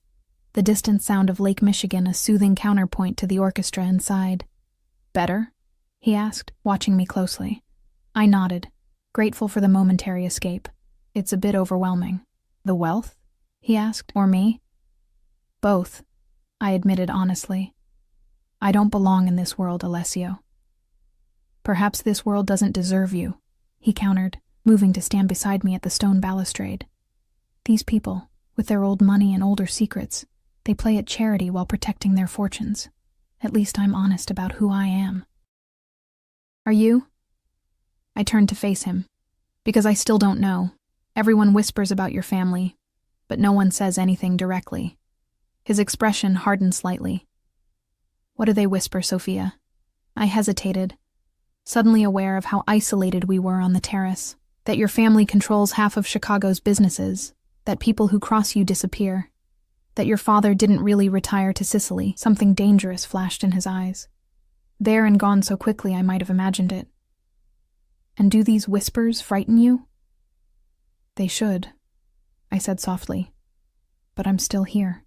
the distant sound of Lake Michigan a soothing counterpoint to the orchestra inside. "Better?" he asked, watching me closely. I nodded, grateful for the momentary escape. "It's a bit overwhelming." "The wealth?" he asked. "Or me?" "Both," I admitted honestly. "I don't belong in this world, Alessio." "Perhaps this world doesn't deserve you," he countered, moving to stand beside me at the stone balustrade. "These people, with their old money and older secrets, they play at charity while protecting their fortunes. At least I'm honest about who I am." "Are you?" I turned to face him, because I still don't know. Everyone whispers about your family, but no one says anything directly. His expression hardened slightly. "What do they whisper, Sophia?" I hesitated, suddenly aware of how isolated we were on the terrace. "That your family controls half of Chicago's businesses, that people who cross you disappear, that your father didn't really retire to Sicily." Something dangerous flashed in his eyes. There and gone so quickly I might have imagined it. And do these whispers frighten you?" "They should," I said softly. "But I'm still here."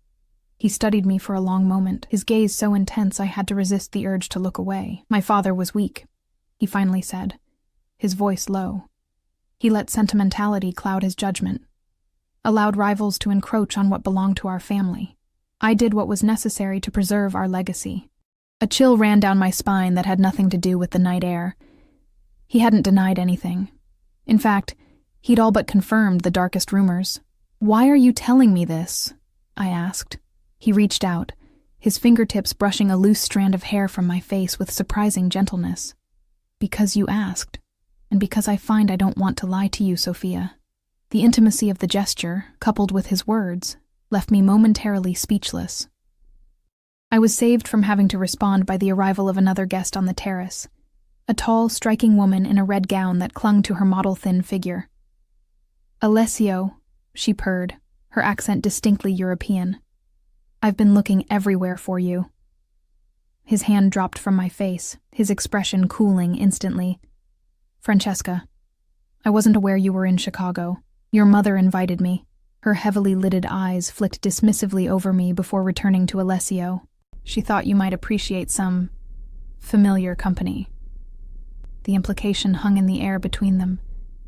He studied me for a long moment, his gaze so intense I had to resist the urge to look away. "My father was weak," he finally said, his voice low. "He let sentimentality cloud his judgment, allowed rivals to encroach on what belonged to our family. I did what was necessary to preserve our legacy." A chill ran down my spine that had nothing to do with the night air. He hadn't denied anything. In fact, he'd all but confirmed the darkest rumors. "Why are you telling me this?" I asked. He reached out, his fingertips brushing a loose strand of hair from my face with surprising gentleness. "Because you asked, and because I find I don't want to lie to you, Sophia." The intimacy of the gesture, coupled with his words, left me momentarily speechless. I was saved from having to respond by the arrival of another guest on the terrace, a tall, striking woman in a red gown that clung to her model-thin figure. "Alessio," she purred, her accent distinctly European. "I've been looking everywhere for you." His hand dropped from my face, his expression cooling instantly. "Francesca, I wasn't aware you were in Chicago. Your mother invited me." Her heavily lidded eyes flicked dismissively over me before returning to Alessio. "She thought you might appreciate some familiar company." The implication hung in the air between them.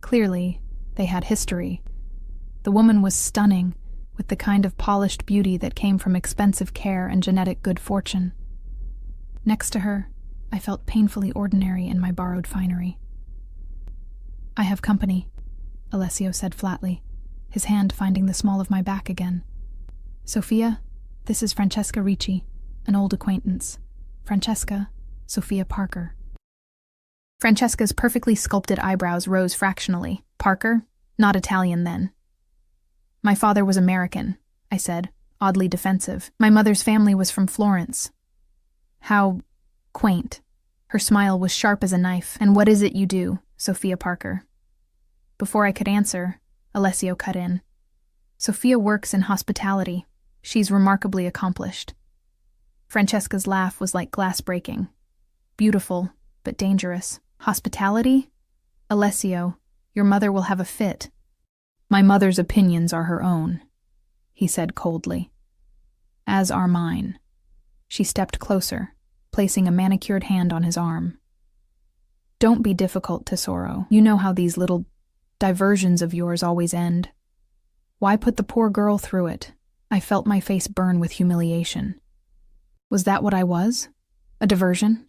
Clearly, they had history. The woman was stunning, with the kind of polished beauty that came from expensive care and genetic good fortune. Next to her, I felt painfully ordinary in my borrowed finery. "I have company," Alessio said flatly, his hand finding the small of my back again. "Sophia, this is Francesca Ricci, an old acquaintance. Francesca, Sophia Parker." Francesca's perfectly sculpted eyebrows rose fractionally. "Parker? Not Italian, then." "My father was American," I said, oddly defensive. "My mother's family was from Florence." "How quaint." Her smile was sharp as a knife. "And what is it you do, Sophia Parker?" Before I could answer, Alessio cut in. "Sophia works in hospitality. She's remarkably accomplished." Francesca's laugh was like glass breaking. "Beautiful, but dangerous. Hospitality? Alessio, your mother will have a fit." "My mother's opinions are her own," he said coldly. "As are mine." She stepped closer, placing a manicured hand on his arm. "Don't be difficult, Tesoro. You know how these little diversions of yours always end. Why put the poor girl through it?" I felt my face burn with humiliation. Was that what I was? A diversion?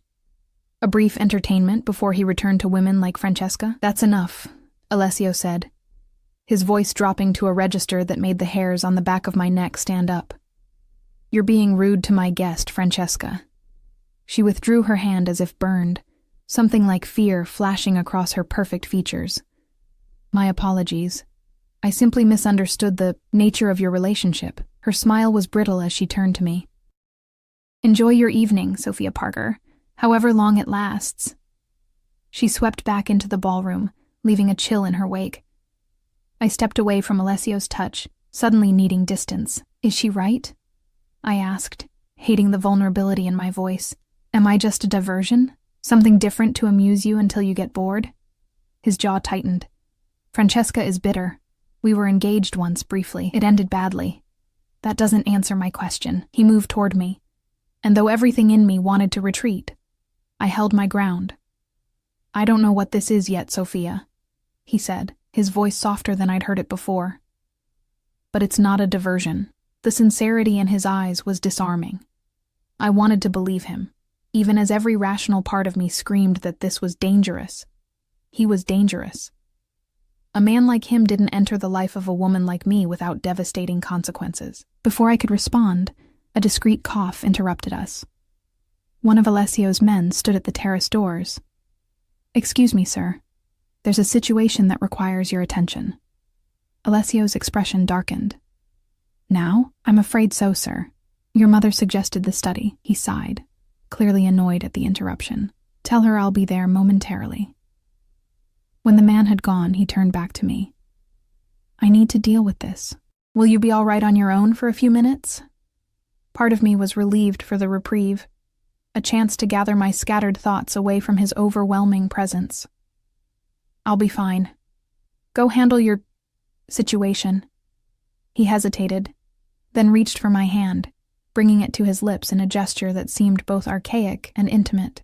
A brief entertainment before he returned to women like Francesca? "That's enough," Alessio said, his voice dropping to a register that made the hairs on the back of my neck stand up. "You're being rude to my guest, Francesca." She withdrew her hand as if burned, something like fear flashing across her perfect features. "My apologies. I simply misunderstood the nature of your relationship." Her smile was brittle as she turned to me. "Enjoy your evening, Sophia Parker, however long it lasts." She swept back into the ballroom, leaving a chill in her wake. I stepped away from Alessio's touch, suddenly needing distance. "Is she right?" I asked, hating the vulnerability in my voice. "Am I just a diversion? Something different to amuse you until you get bored?" His jaw tightened. "Francesca is bitter. We were engaged once briefly. It ended badly." "That doesn't answer my question." He moved toward me, and though everything in me wanted to retreat, I held my ground. "I don't know what this is yet, Sophia," he said, his voice softer than I'd heard it before. But it's not a diversion. The sincerity in his eyes was disarming. I wanted to believe him, even as every rational part of me screamed that this was dangerous. He was dangerous. A man like him didn't enter the life of a woman like me without devastating consequences. Before I could respond, a discreet cough interrupted us. One of Alessio's men stood at the terrace doors. "Excuse me, sir. There's a situation that requires your attention." Alessio's expression darkened. "Now? I'm afraid so, sir. Your mother suggested the study." He sighed, clearly annoyed at the interruption. "Tell her I'll be there momentarily." When the man had gone, he turned back to me. "I need to deal with this. Will you be all right on your own for a few minutes?" Part of me was relieved for the reprieve, a chance to gather my scattered thoughts away from his overwhelming presence. I'll be fine. Go handle your situation. He hesitated, then reached for my hand, bringing it to his lips in a gesture that seemed both archaic and intimate.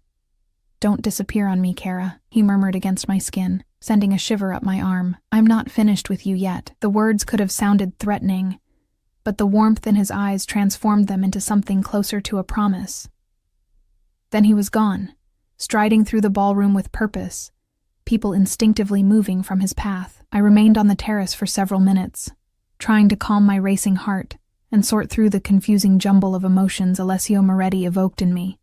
Don't disappear on me, Kara, he murmured against my skin, sending a shiver up my arm. I'm not finished with you yet. The words could have sounded threatening, but the warmth in his eyes transformed them into something closer to a promise. Then he was gone, striding through the ballroom with purpose, people instinctively moving from his path. I remained on the terrace for several minutes, trying to calm my racing heart and sort through the confusing jumble of emotions Alessio Moretti evoked in me.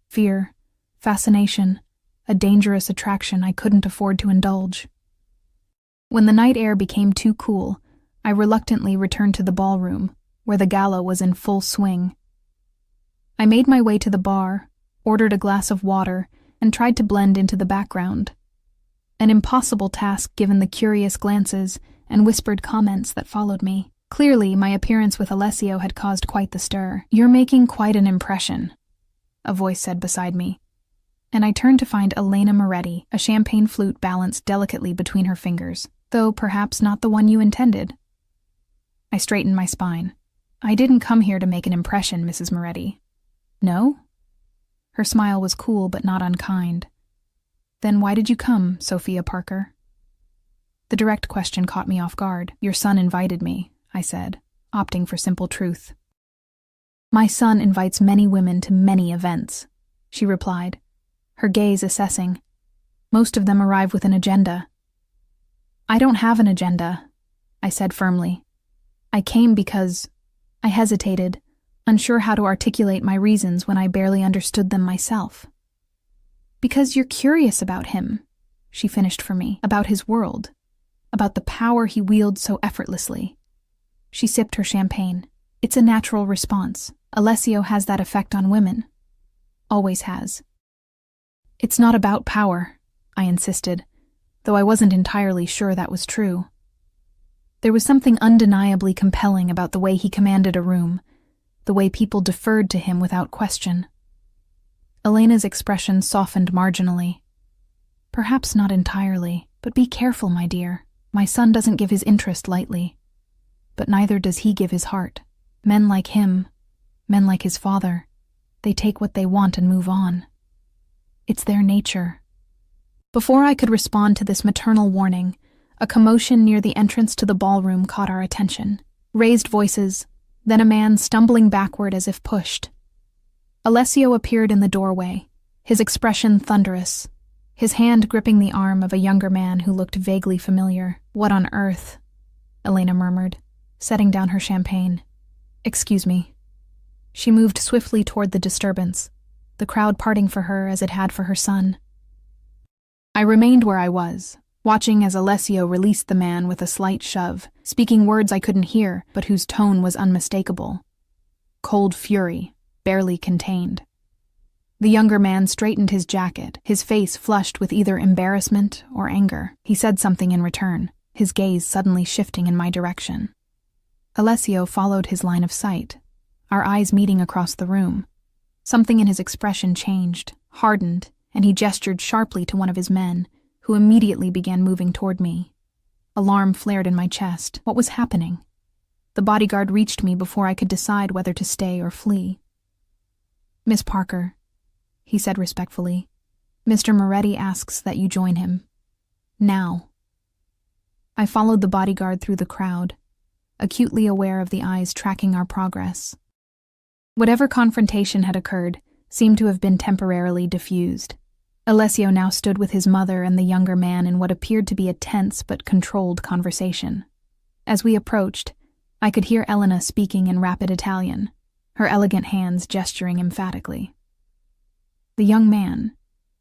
Fear, fascination, a dangerous attraction I couldn't afford to indulge. When the night air became too cool, I reluctantly returned to the ballroom, where the gala was in full swing. I made my way to the bar, ordered a glass of water, and tried to blend into the background. An impossible task given the curious glances and whispered comments that followed me. Clearly, my appearance with Alessio had caused quite the stir. "You're making quite an impression," a voice said beside me, and I turned to find Elena Moretti, a champagne flute balanced delicately between her fingers, though perhaps not the one you intended. I straightened my spine. "I didn't come here to make an impression, Mrs. Moretti." "No?" Her smile was cool but not unkind. "Then why did you come, Sophia Parker?" The direct question caught me off guard. "Your son invited me," I said, opting for simple truth. "My son invites many women to many events," she replied, her gaze assessing. "Most of them arrive with an agenda." "I don't have an agenda," I said firmly. "I came because—" I hesitated, unsure how to articulate my reasons when I barely understood them myself. "Because you're curious about him," she finished for me, "about his world, about the power he wields so effortlessly." She sipped her champagne. "It's a natural response. Alessio has that effect on women. Always has." "It's not about power," I insisted, though I wasn't entirely sure that was true. There was something undeniably compelling about the way he commanded a room, the way people deferred to him without question. Elena's expression softened marginally. "Perhaps not entirely, but be careful, my dear. My son doesn't give his interest lightly. But neither does he give his heart. Men like him, men like his father, they take what they want and move on. It's their nature." Before I could respond to this maternal warning, a commotion near the entrance to the ballroom caught our attention. Raised voices, then a man stumbling backward as if pushed. Alessio appeared in the doorway, his expression thunderous, his hand gripping the arm of a younger man who looked vaguely familiar. "What on earth?" Elena murmured, setting down her champagne. "Excuse me." She moved swiftly toward the disturbance, the crowd parting for her as it had for her son. I remained where I was, watching as Alessio released the man with a slight shove, speaking words I couldn't hear, but whose tone was unmistakable. Cold fury, barely contained. The younger man straightened his jacket, his face flushed with either embarrassment or anger. He said something in return, his gaze suddenly shifting in my direction. Alessio followed his line of sight, our eyes meeting across the room. Something in his expression changed, hardened, and he gestured sharply to one of his men, who immediately began moving toward me. Alarm flared in my chest. What was happening? The bodyguard reached me before I could decide whether to stay or flee. "Miss Parker," he said respectfully, "Mr. Moretti asks that you join him. Now." I followed the bodyguard through the crowd, acutely aware of the eyes tracking our progress. Whatever confrontation had occurred seemed to have been temporarily diffused. Alessio now stood with his mother and the younger man in what appeared to be a tense but controlled conversation. As we approached, I could hear Elena speaking in rapid Italian, her elegant hands gesturing emphatically. The young man,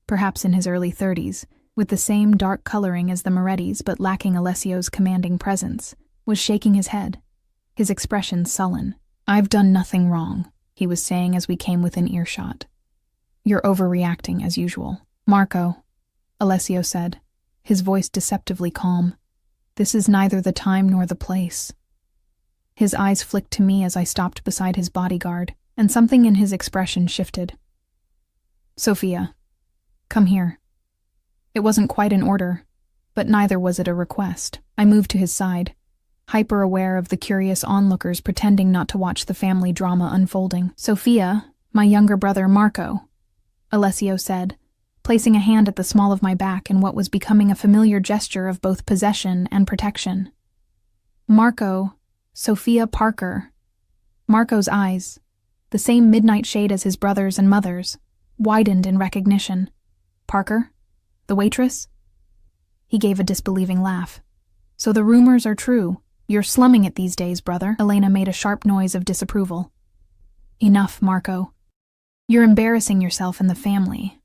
perhaps in his early 30s, with the same dark coloring as the Morettis but lacking Alessio's commanding presence, was shaking his head, his expression sullen. "I've done nothing wrong," he was saying as we came within earshot. "You're overreacting as usual." "Marco," Alessio said, his voice deceptively calm, "this is neither the time nor the place." His eyes flicked to me as I stopped beside his bodyguard, and something in his expression shifted. "Sophia, come here." It wasn't quite an order, But neither was it a request. I moved to his side, hyper-aware of the curious onlookers pretending not to watch the family drama unfolding. "Sophia, my younger brother Marco," Alessio said, placing a hand at the small of my back in what was becoming a familiar gesture of both possession and protection. "Marco, Sophia Parker." Marco's eyes, the same midnight shade as his brother's and mother's, widened in recognition. "Parker? The waitress?" He gave a disbelieving laugh. "So the rumors are true. You're slumming it these days, brother." Elena made a sharp noise of disapproval. "Enough, Marco. You're embarrassing yourself and the family."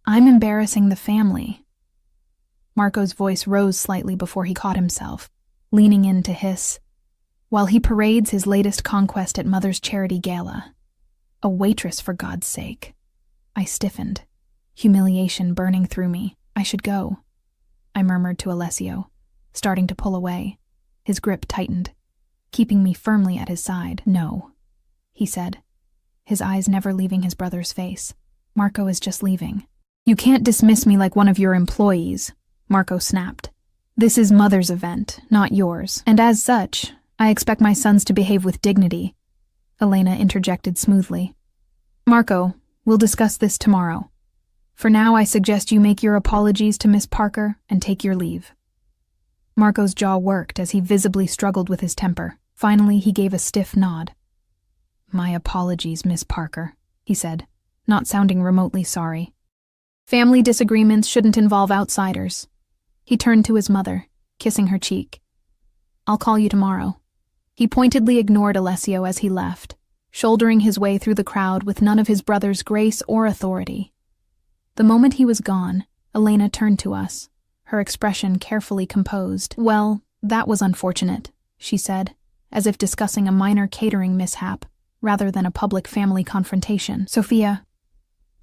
"I'm embarrassing the family." Marco's voice rose slightly before he caught himself, leaning in to hiss, "While he parades his latest conquest at Mother's charity gala. A waitress, for God's sake." I stiffened, humiliation burning through me. "I should go," I murmured to Alessio, starting to pull away. His grip tightened, keeping me firmly at his side. "No," he said, his eyes never leaving his brother's face. "Marco is just leaving." "You can't dismiss me like one of your employees," Marco snapped. "This is Mother's event, not yours, and as such, I expect my sons to behave with dignity," Elena interjected smoothly. "Marco, we'll discuss this tomorrow. For now, I suggest you make your apologies to Miss Parker and take your leave." Marco's jaw worked as he visibly struggled with his temper. Finally, he gave a stiff nod. "My apologies, Miss Parker," he said, not sounding remotely sorry. "Family disagreements shouldn't involve outsiders." He turned to his mother, kissing her cheek. "I'll call you tomorrow." He pointedly ignored Alessio as he left, shouldering his way through the crowd with none of his brother's grace or authority. The moment he was gone, Elena turned to us, her expression carefully composed. "Well, that was unfortunate," she said, as if discussing a minor catering mishap rather than a public family confrontation. "Sophia,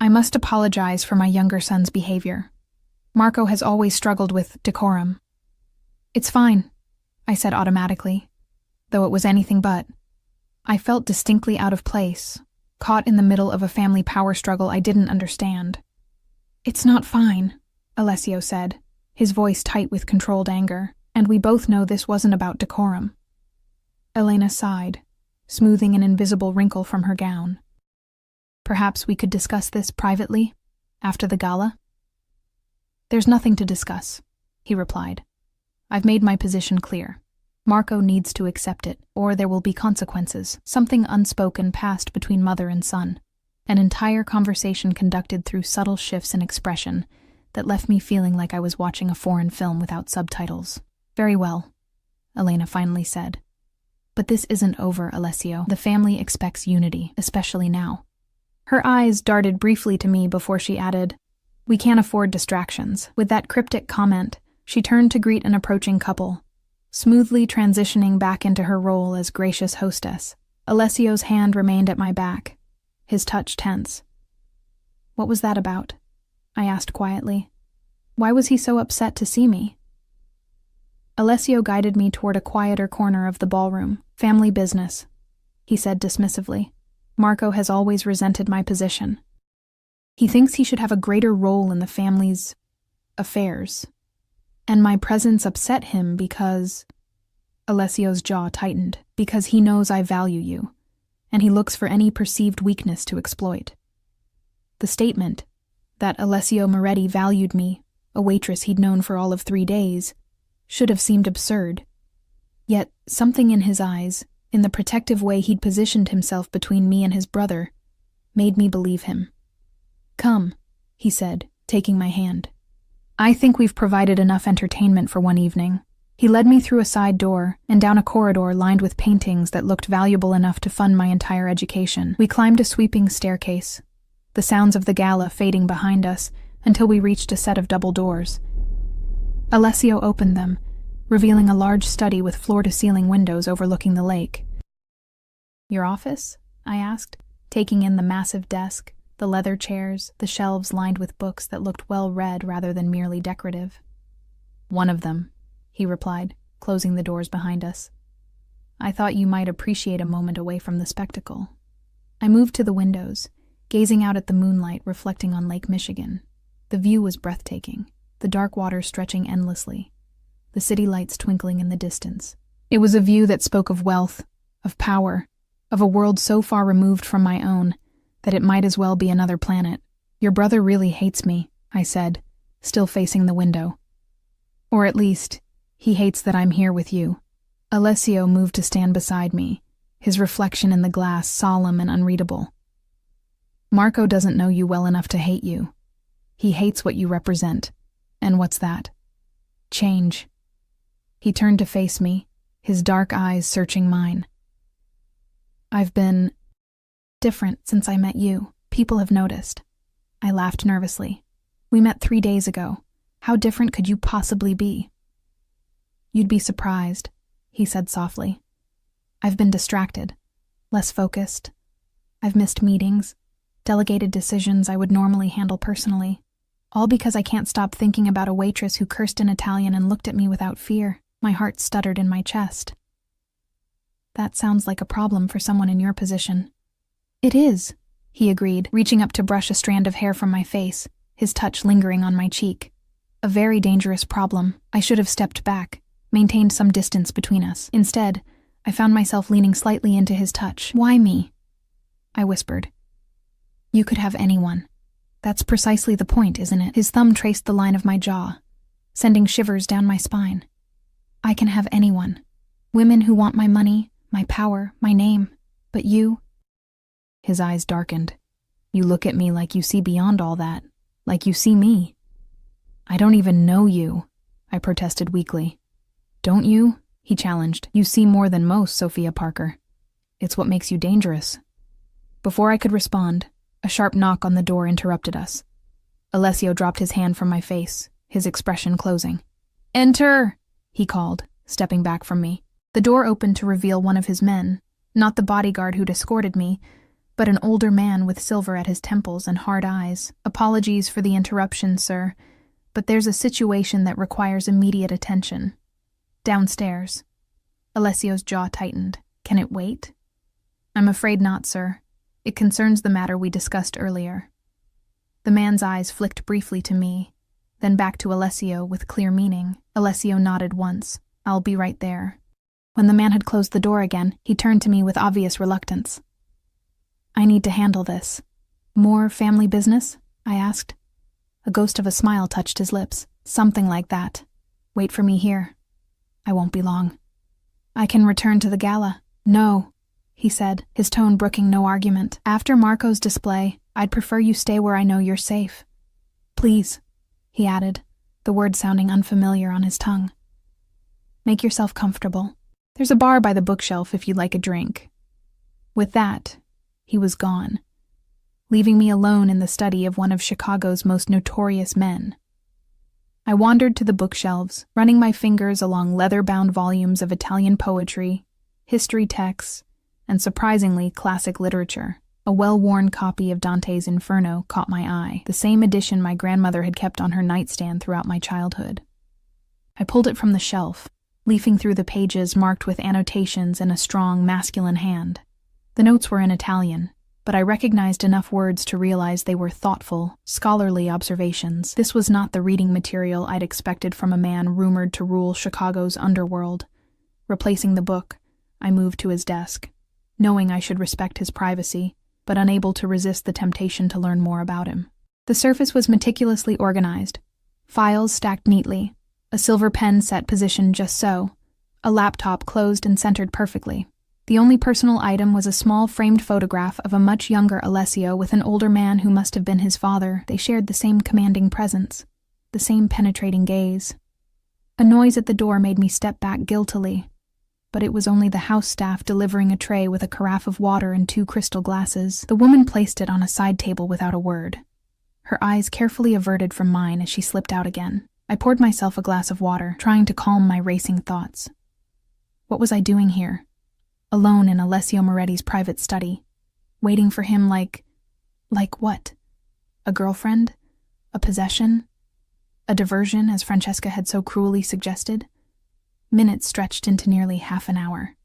I must apologize for my younger son's behavior. Marco has always struggled with decorum." "It's fine," I said automatically, though it was anything but. I felt distinctly out of place, caught in the middle of a family power struggle I didn't understand. "It's not fine," Alessio said, his voice tight with controlled anger, "and we both know this wasn't about decorum." Elena sighed, smoothing an invisible wrinkle from her gown. "Perhaps we could discuss this privately, after the gala?" "There's nothing to discuss," he replied. "I've made my position clear. Marco needs to accept it, or there will be consequences." Something unspoken passed between mother and son, an entire conversation conducted through subtle shifts in expression that left me feeling like I was watching a foreign film without subtitles. "Very well," Elena finally said. "But this isn't over, Alessio. The family expects unity, especially now." Her eyes darted briefly to me before she added, "We can't afford distractions." With that cryptic comment, she turned to greet an approaching couple, smoothly transitioning back into her role as gracious hostess. Alessio's hand remained at my back, his touch tense. "What was that about?" I asked quietly. "Why was he so upset to see me?" Alessio guided me toward a quieter corner of the ballroom. "Family business," he said dismissively. "Marco has always resented my position. He thinks he should have a greater role in the family's affairs. And my presence upset him because—" Alessio's jaw tightened. "Because he knows I value you, and he looks for any perceived weakness to exploit." The statement, that Alessio Moretti valued me, a waitress he'd known for all of 3 days, should have seemed absurd. Yet something in his eyes, in the protective way he'd positioned himself between me and his brother, made me believe him. "Come," he said, taking my hand. "I think we've provided enough entertainment for one evening." He led me through a side door and down a corridor lined with paintings that looked valuable enough to fund my entire education. We climbed a sweeping staircase, the sounds of the gala fading behind us until we reached a set of double doors. Alessio opened them, revealing a large study with floor-to-ceiling windows overlooking the lake. "Your office?" I asked, taking in the massive desk, the leather chairs, the shelves lined with books that looked well-read rather than merely decorative. "One of them," he replied, closing the doors behind us. "I thought you might appreciate a moment away from the spectacle." I moved to the windows, gazing out at the moonlight reflecting on Lake Michigan. The view was breathtaking. the dark water stretching endlessly, the city lights twinkling in the distance. It was a view that spoke of wealth, of power, of a world so far removed from my own that it might as well be another planet. "Your brother really hates me," I said, still facing the window. "Or at least, he hates that I'm here with you." Alessio moved to stand beside me, his reflection in the glass solemn and unreadable. "Marco doesn't know you well enough to hate you. He hates what you represent. And what's that? Change." He turned to face me, his dark eyes searching mine. "I've been different since I met you. People have noticed." I laughed nervously. "We met 3 days ago. How different could you possibly be?" "You'd be surprised," he said softly. "I've been distracted, less focused. I've missed meetings, delegated decisions I would normally handle personally, all because I can't stop thinking about a waitress who cursed in Italian and looked at me without fear." My heart stuttered in my chest. "That sounds like a problem for someone in your position." "It is," he agreed, reaching up to brush a strand of hair from my face, his touch lingering on my cheek. "A very dangerous problem. I should have stepped back, maintained some distance between us. Instead, I found myself leaning slightly into his touch. "Why me?" I whispered. "You could have anyone. That's precisely the point, isn't it?" His thumb traced the line of my jaw, sending shivers down my spine. "I can have anyone. Women who want my money, my power, my name. But you?" His eyes darkened. "You look at me like you see beyond all that, like you see me." "I don't even know you," I protested weakly. "Don't you?" he challenged. "You see more than most, Sophia Parker. It's what makes you dangerous." Before I could respond, a sharp knock on the door interrupted us. Alessio dropped his hand from my face, his expression closing. "Enter!" he called, stepping back from me. The door opened to reveal one of his men, not the bodyguard who'd escorted me, but an older man with silver at his temples and hard eyes. "Apologies for the interruption, sir, but there's a situation that requires immediate attention. Downstairs." Alessio's jaw tightened. "Can it wait?" "I'm afraid not, sir. It concerns the matter we discussed earlier." The man's eyes flicked briefly to me, then back to Alessio with clear meaning. Alessio nodded once. "I'll be right there." When the man had closed the door again, he turned to me with obvious reluctance. "I need to handle this." "More family business?" I asked. A ghost of a smile touched his lips. "Something like that. Wait for me here. I won't be long." "I can return to the gala." "No," he said, his tone brooking no argument. "After Marco's display, I'd prefer you stay where I know you're safe." "Please," he added, the word sounding unfamiliar on his tongue. "Make yourself comfortable. There's a bar by the bookshelf if you'd like a drink." With that, he was gone, leaving me alone in the study of one of Chicago's most notorious men. I wandered to the bookshelves, running my fingers along leather-bound volumes of Italian poetry, history texts, and surprisingly classic literature. A well-worn copy of Dante's Inferno caught my eye, the same edition my grandmother had kept on her nightstand throughout my childhood. I pulled it from the shelf, leafing through the pages marked with annotations in a strong, masculine hand. The notes were in Italian, but I recognized enough words to realize they were thoughtful, scholarly observations. This was not the reading material I'd expected from a man rumored to rule Chicago's underworld. Replacing the book, I moved to his desk, knowing I should respect his privacy, but unable to resist the temptation to learn more about him. The surface was meticulously organized, files stacked neatly, a silver pen set positioned just so, a laptop closed and centered perfectly. The only personal item was a small framed photograph of a much younger Alessio with an older man who must have been his father. They shared the same commanding presence, the same penetrating gaze. A noise at the door made me step back guiltily, but it was only the house staff delivering a tray with a carafe of water and 2 crystal glasses. The woman placed it on a side table without a word, her eyes carefully averted from mine as she slipped out again. I poured myself a glass of water, trying to calm my racing thoughts. What was I doing here? Alone in Alessio Moretti's private study, waiting for him like what? A girlfriend? A possession? A diversion, as Francesca had so cruelly suggested? Minutes stretched into nearly half an hour.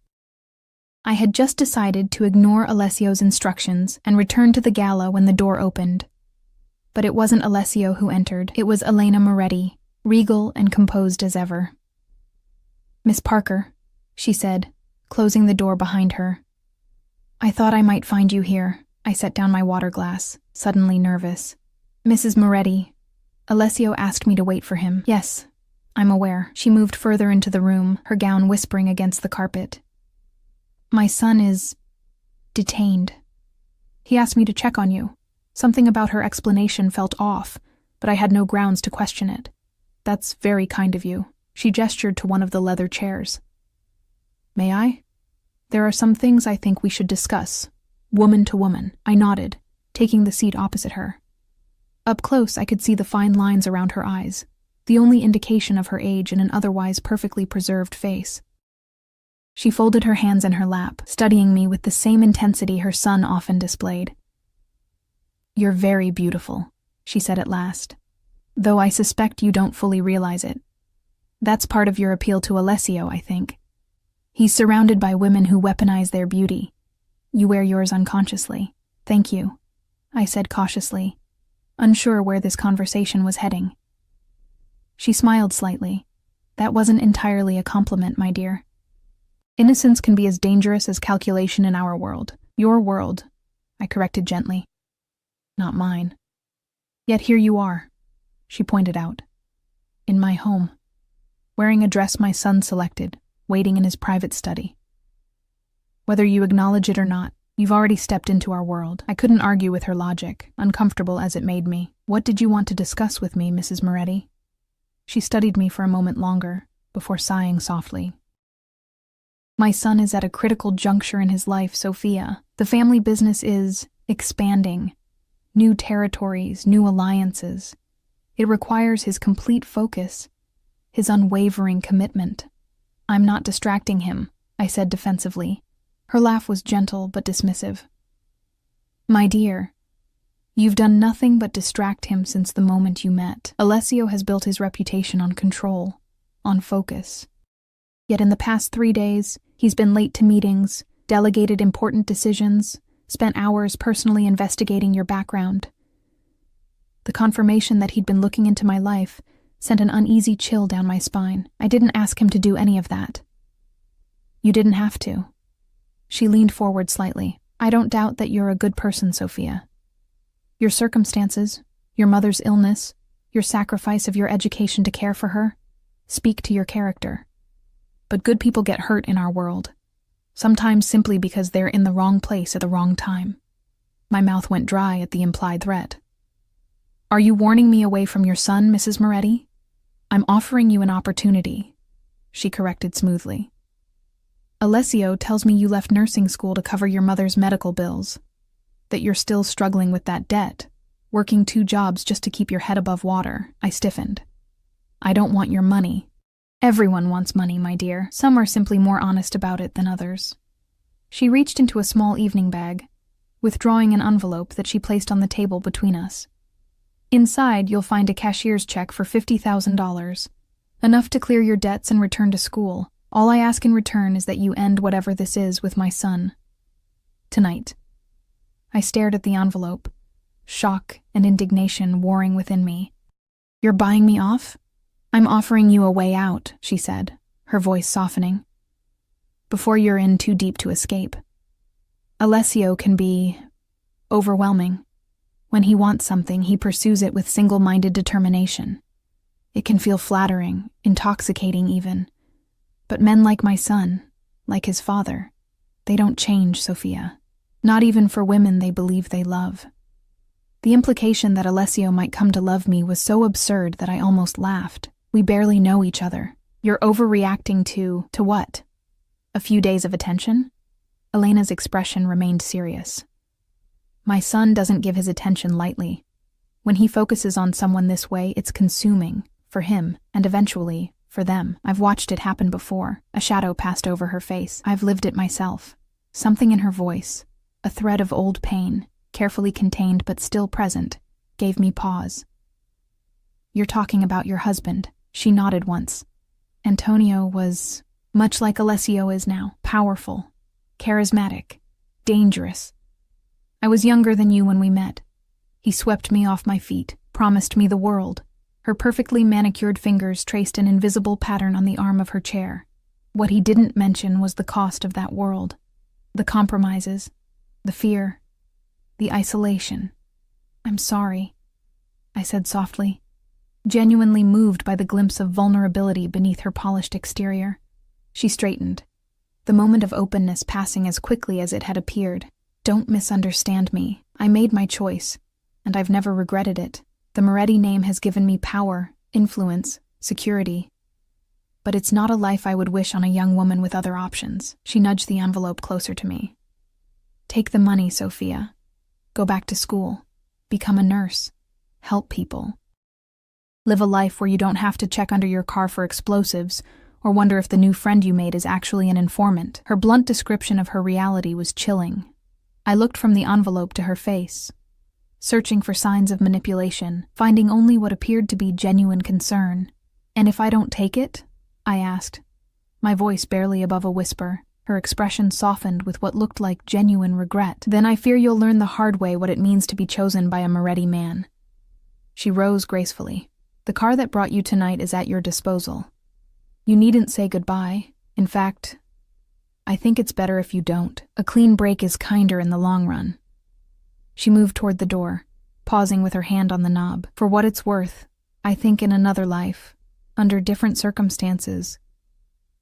I had just decided to ignore Alessio's instructions and return to the gala when the door opened. But it wasn't Alessio who entered, it was Elena Moretti, regal and composed as ever. "Miss Parker," she said, closing the door behind her. "I thought I might find you here." I set down my water glass, suddenly nervous. "Mrs. Moretti." Alessio asked me to wait for him. "Yes, I'm aware." She moved further into the room, her gown whispering against the carpet. "My son is detained. He asked me to check on you. Something about her explanation felt off, but I had no grounds to question it." "That's very kind of you." She gestured to one of the leather chairs. "May I? There are some things I think we should discuss, woman to woman." I nodded, taking the seat opposite her. Up close, I could see the fine lines around her eyes, the only indication of her age in an otherwise perfectly preserved face. She folded her hands in her lap, studying me with the same intensity her son often displayed. "You're very beautiful," she said at last, "though I suspect you don't fully realize it. That's part of your appeal to Alessio, I think. He's surrounded by women who weaponize their beauty. You wear yours unconsciously." "Thank you," I said cautiously, unsure where this conversation was heading. She smiled slightly. "That wasn't entirely a compliment, my dear. Innocence can be as dangerous as calculation in our world." "Your world," I corrected gently. "Not mine. Yet here you are," she pointed out. "In my home, wearing a dress my son selected, waiting in his private study. Whether you acknowledge it or not, you've already stepped into our world." I couldn't argue with her logic, uncomfortable as it made me. "What did you want to discuss with me, Mrs. Moretti?" She studied me for a moment longer, before sighing softly. "My son is at a critical juncture in his life, Sophia. The family business is expanding. New territories, new alliances. It requires his complete focus, his unwavering commitment." "I'm not distracting him," I said defensively. Her laugh was gentle but dismissive. "My dear, you've done nothing but distract him since the moment you met. Alessio has built his reputation on control, on focus. Yet in the past 3 days, he's been late to meetings, delegated important decisions, spent hours personally investigating your background. The confirmation that he'd been looking into my life sent an uneasy chill down my spine. I didn't ask him to do any of that." "You didn't have to." She leaned forward slightly. "I don't doubt that you're a good person, Sophia. Your circumstances, your mother's illness, your sacrifice of your education to care for her, speak to your character. But good people get hurt in our world, sometimes simply because they're in the wrong place at the wrong time." My mouth went dry at the implied threat. "Are you warning me away from your son, Mrs. Moretti?" "I'm offering you an opportunity," she corrected smoothly. "Alessio tells me you left nursing school to cover your mother's medical bills, that you're still struggling with that debt, working 2 jobs just to keep your head above water." I stiffened. "I don't want your money." "Everyone wants money, my dear. Some are simply more honest about it than others." She reached into a small evening bag, withdrawing an envelope that she placed on the table between us. "Inside, you'll find a cashier's check for $50,000, enough to clear your debts and return to school. All I ask in return is that you end whatever this is with my son. Tonight." I stared at the envelope, shock and indignation warring within me. "You're buying me off?" "I'm offering you a way out," she said, her voice softening, "before you're in too deep to escape. Alessio can be overwhelming. When he wants something, he pursues it with single-minded determination. It can feel flattering, intoxicating even. But men like my son, like his father, they don't change, Sophia. Not even for women they believe they love." The implication that Alessio might come to love me was so absurd that I almost laughed. "We barely know each other. You're overreacting to what? A few days of attention?" Elena's expression remained serious. "My son doesn't give his attention lightly. When he focuses on someone this way, it's consuming, for him, and eventually, for them. I've watched it happen before." A shadow passed over her face. "I've lived it myself." Something in her voice, a thread of old pain, carefully contained but still present, gave me pause. "You're talking about your husband." She nodded once. "Antonio was much like Alessio is now, powerful, charismatic, dangerous. I was younger than you when we met. He swept me off my feet, promised me the world." Her perfectly manicured fingers traced an invisible pattern on the arm of her chair. What he didn't mention was the cost of that world. The compromises, the fear, the isolation. "I'm sorry," I said softly, genuinely moved by the glimpse of vulnerability beneath her polished exterior. She straightened, the moment of openness passing as quickly as it had appeared. "Don't misunderstand me. I made my choice, and I've never regretted it. The Moretti name has given me power, influence, security. But it's not a life I would wish on a young woman with other options." She nudged the envelope closer to me. "Take the money, Sophia. Go back to school. Become a nurse. Help people. Live a life where you don't have to check under your car for explosives or wonder if the new friend you made is actually an informant." Her blunt description of her reality was chilling. I looked from the envelope to her face, searching for signs of manipulation, finding only what appeared to be genuine concern. "And if I don't take it?" I asked, my voice barely above a whisper. Her expression softened with what looked like genuine regret. "Then I fear you'll learn the hard way what it means to be chosen by a Moretti man." She rose gracefully. "The car that brought you tonight is at your disposal. You needn't say goodbye. In fact, I think it's better if you don't. A clean break is kinder in the long run." She moved toward the door, pausing with her hand on the knob. "For what it's worth, I think in another life, under different circumstances,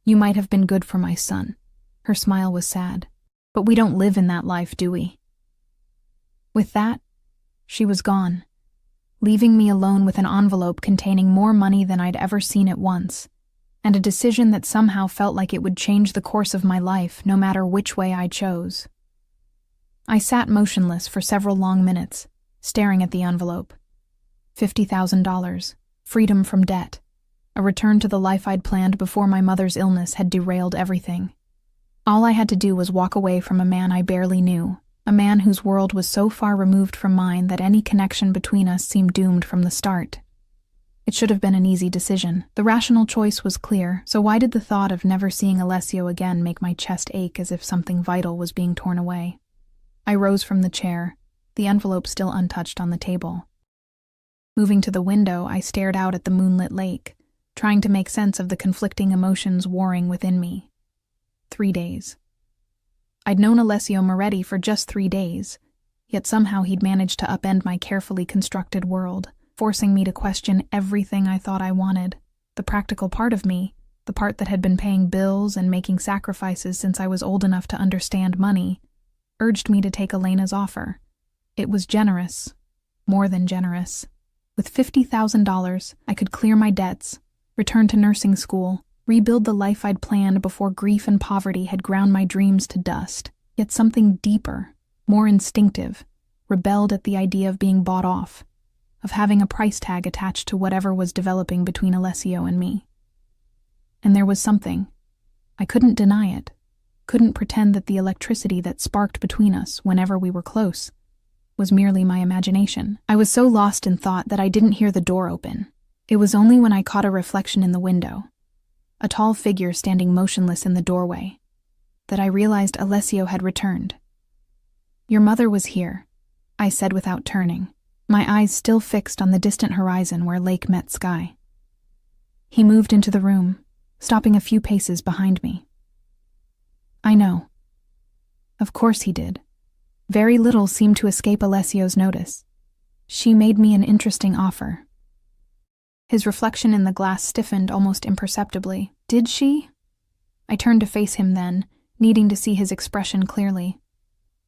you might have been good for my son." Her smile was sad. "But we don't live in that life, do we?" With that, she was gone, leaving me alone with an envelope containing more money than I'd ever seen at once, and a decision that somehow felt like it would change the course of my life no matter which way I chose. I sat motionless for several long minutes, staring at the envelope. $50,000, freedom from debt, a return to the life I'd planned before my mother's illness had derailed everything. All I had to do was walk away from a man I barely knew, a man whose world was so far removed from mine that any connection between us seemed doomed from the start. It should have been an easy decision. The rational choice was clear, so why did the thought of never seeing Alessio again make my chest ache as if something vital was being torn away? I rose from the chair, the envelope still untouched on the table. Moving to the window, I stared out at the moonlit lake, trying to make sense of the conflicting emotions warring within me. 3 days. I'd known Alessio Moretti for just 3 days, yet somehow he'd managed to upend my carefully constructed world, forcing me to question everything I thought I wanted. The practical part of me, the part that had been paying bills and making sacrifices since I was old enough to understand money, urged me to take Elena's offer. It was generous, more than generous. With $50,000, I could clear my debts, return to nursing school, rebuild the life I'd planned before grief and poverty had ground my dreams to dust. Yet something deeper, more instinctive, rebelled at the idea of being bought off, of having a price tag attached to whatever was developing between Alessio and me. And there was something. I couldn't deny it, couldn't pretend that the electricity that sparked between us whenever we were close was merely my imagination. I was so lost in thought that I didn't hear the door open. It was only when I caught a reflection in the window, a tall figure standing motionless in the doorway, that I realized Alessio had returned. "Your mother was here," I said without turning, my eyes still fixed on the distant horizon where lake met sky. He moved into the room, stopping a few paces behind me. "I know." Of course he did. Very little seemed to escape Alessio's notice. "She made me an interesting offer." His reflection in the glass stiffened almost imperceptibly. "Did she?" I turned to face him then, needing to see his expression clearly.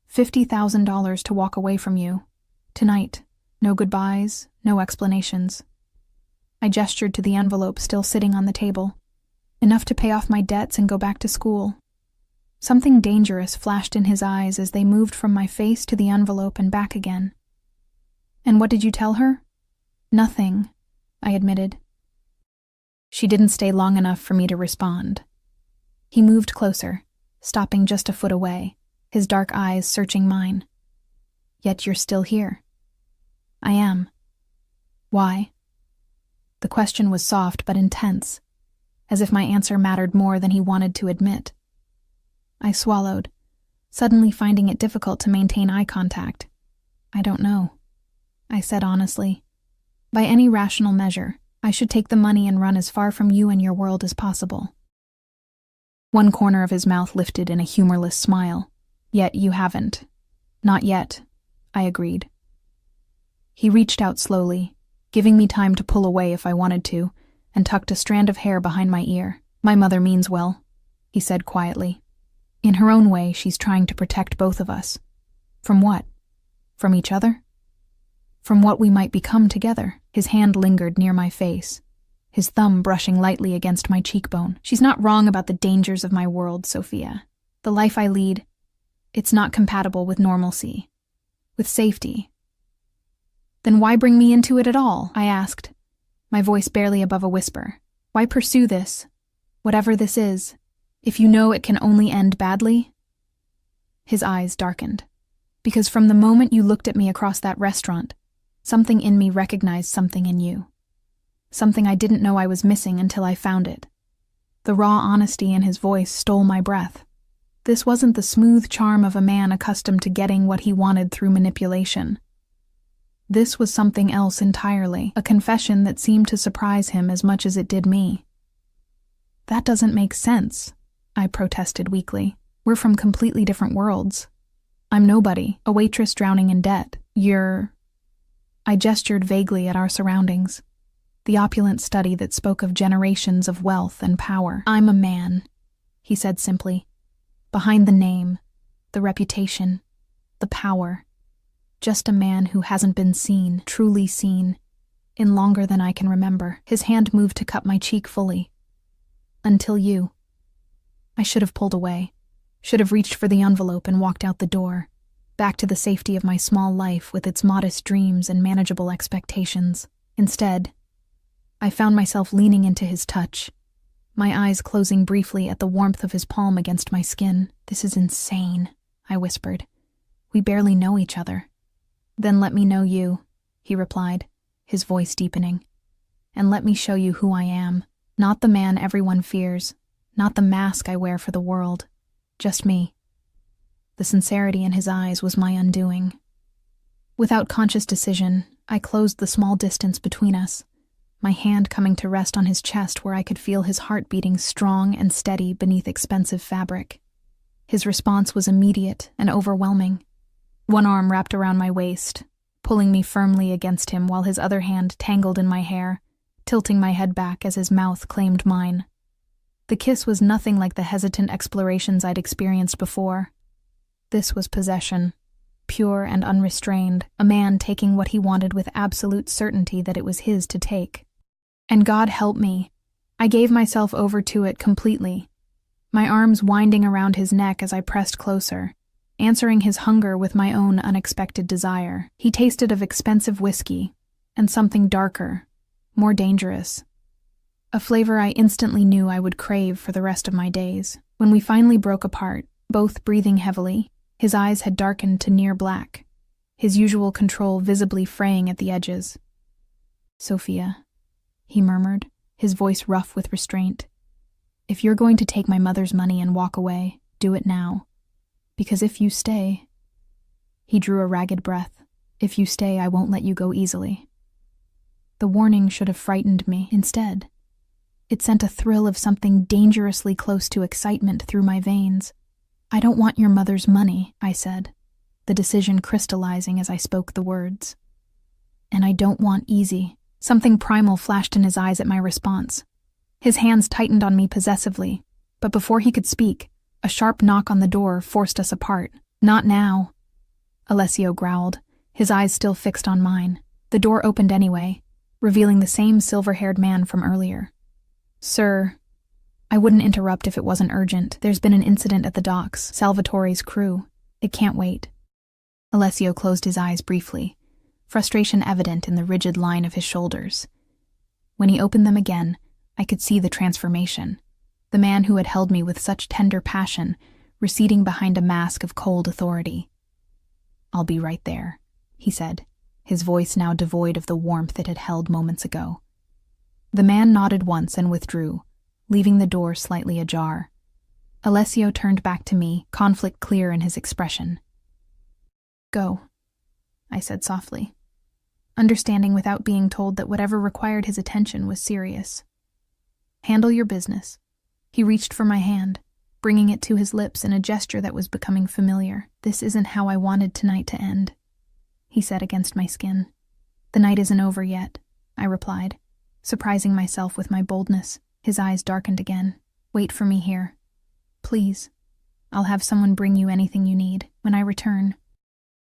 $50,000 to walk away from you. Tonight. No goodbyes, no explanations. I gestured to the envelope still sitting on the table. Enough to pay off my debts and go back to school. Something dangerous flashed in his eyes as they moved from my face to the envelope and back again. "And what did you tell her?" "Nothing," I admitted. She didn't stay long enough for me to respond. He moved closer, stopping just a foot away, his dark eyes searching mine. "Yet you're still here." "I am." "Why?" The question was soft but intense, as if my answer mattered more than he wanted to admit. I swallowed, suddenly finding it difficult to maintain eye contact. "I don't know," I said honestly. By any rational measure, I should take the money and run as far from you and your world as possible. One corner of his mouth lifted in a humorless smile. Yet you haven't. Not yet, I agreed. He reached out slowly, giving me time to pull away if I wanted to, and tucked a strand of hair behind my ear. My mother means well, he said quietly. In her own way, she's trying to protect both of us. From what? From each other? From what we might become together. His hand lingered near my face, his thumb brushing lightly against my cheekbone. She's not wrong about the dangers of my world, Sophia. The life I lead, it's not compatible with normalcy, with safety. Then why bring me into it at all? I asked, my voice barely above a whisper. Why pursue this, whatever this is, if you know it can only end badly? His eyes darkened. Because from the moment you looked at me across that restaurant, something in me recognized something in you. Something I didn't know I was missing until I found it. The raw honesty in his voice stole my breath. This wasn't the smooth charm of a man accustomed to getting what he wanted through manipulation. This was something else entirely, a confession that seemed to surprise him as much as it did me. That doesn't make sense, I protested weakly. We're from completely different worlds. I'm nobody, a waitress drowning in debt. I gestured vaguely at our surroundings, the opulent study that spoke of generations of wealth and power. I'm a man, he said simply. Behind the name, the reputation, the power. Just a man who hasn't been seen, truly seen, in longer than I can remember. His hand moved to cup my cheek fully. Until you. I should have pulled away, should have reached for the envelope and walked out the door, back to the safety of my small life with its modest dreams and manageable expectations. Instead, I found myself leaning into his touch, my eyes closing briefly at the warmth of his palm against my skin. This is insane, I whispered. We barely know each other. Then let me know you, he replied, his voice deepening. And let me show you who I am. Not the man everyone fears, not the mask I wear for the world. Just me. The sincerity in his eyes was my undoing. Without conscious decision, I closed the small distance between us, my hand coming to rest on his chest where I could feel his heart beating strong and steady beneath expensive fabric. His response was immediate and overwhelming. One arm wrapped around my waist, pulling me firmly against him while his other hand tangled in my hair, tilting my head back as his mouth claimed mine. The kiss was nothing like the hesitant explorations I'd experienced before. This was possession, pure and unrestrained, a man taking what he wanted with absolute certainty that it was his to take. And God help me, I gave myself over to it completely, my arms winding around his neck as I pressed closer, answering his hunger with my own unexpected desire. He tasted of expensive whiskey, and something darker, more dangerous. A flavor I instantly knew I would crave for the rest of my days. When we finally broke apart, both breathing heavily, his eyes had darkened to near black, his usual control visibly fraying at the edges. Sophia, he murmured, his voice rough with restraint. If you're going to take my mother's money and walk away, do it now. Because if you stay... He drew a ragged breath. If you stay, I won't let you go easily. The warning should have frightened me instead. It sent a thrill of something dangerously close to excitement through my veins. I don't want your mother's money, I said, the decision crystallizing as I spoke the words. And I don't want easy. Something primal flashed in his eyes at my response. His hands tightened on me possessively, but before he could speak, a sharp knock on the door forced us apart. Not now, Alessio growled, his eyes still fixed on mine. The door opened anyway, revealing the same silver-haired man from earlier. Sir, I wouldn't interrupt if it wasn't urgent. There's been an incident at the docks, Salvatore's crew. It can't wait. Alessio closed his eyes briefly, frustration evident in the rigid line of his shoulders. When he opened them again, I could see the transformation. The man who had held me with such tender passion, receding behind a mask of cold authority. I'll be right there, he said, his voice now devoid of the warmth it had held moments ago. The man nodded once and withdrew, leaving the door slightly ajar. Alessio turned back to me, conflict clear in his expression. Go, I said softly. understanding without being told that whatever required his attention was serious. "Handle your business." He reached for my hand, bringing it to his lips in a gesture that was becoming familiar. "This isn't how I wanted tonight to end," he said against my skin. "The night isn't over yet," I replied, surprising myself with my boldness. His eyes darkened again. "Wait for me here. Please. I'll have someone bring you anything you need when I return."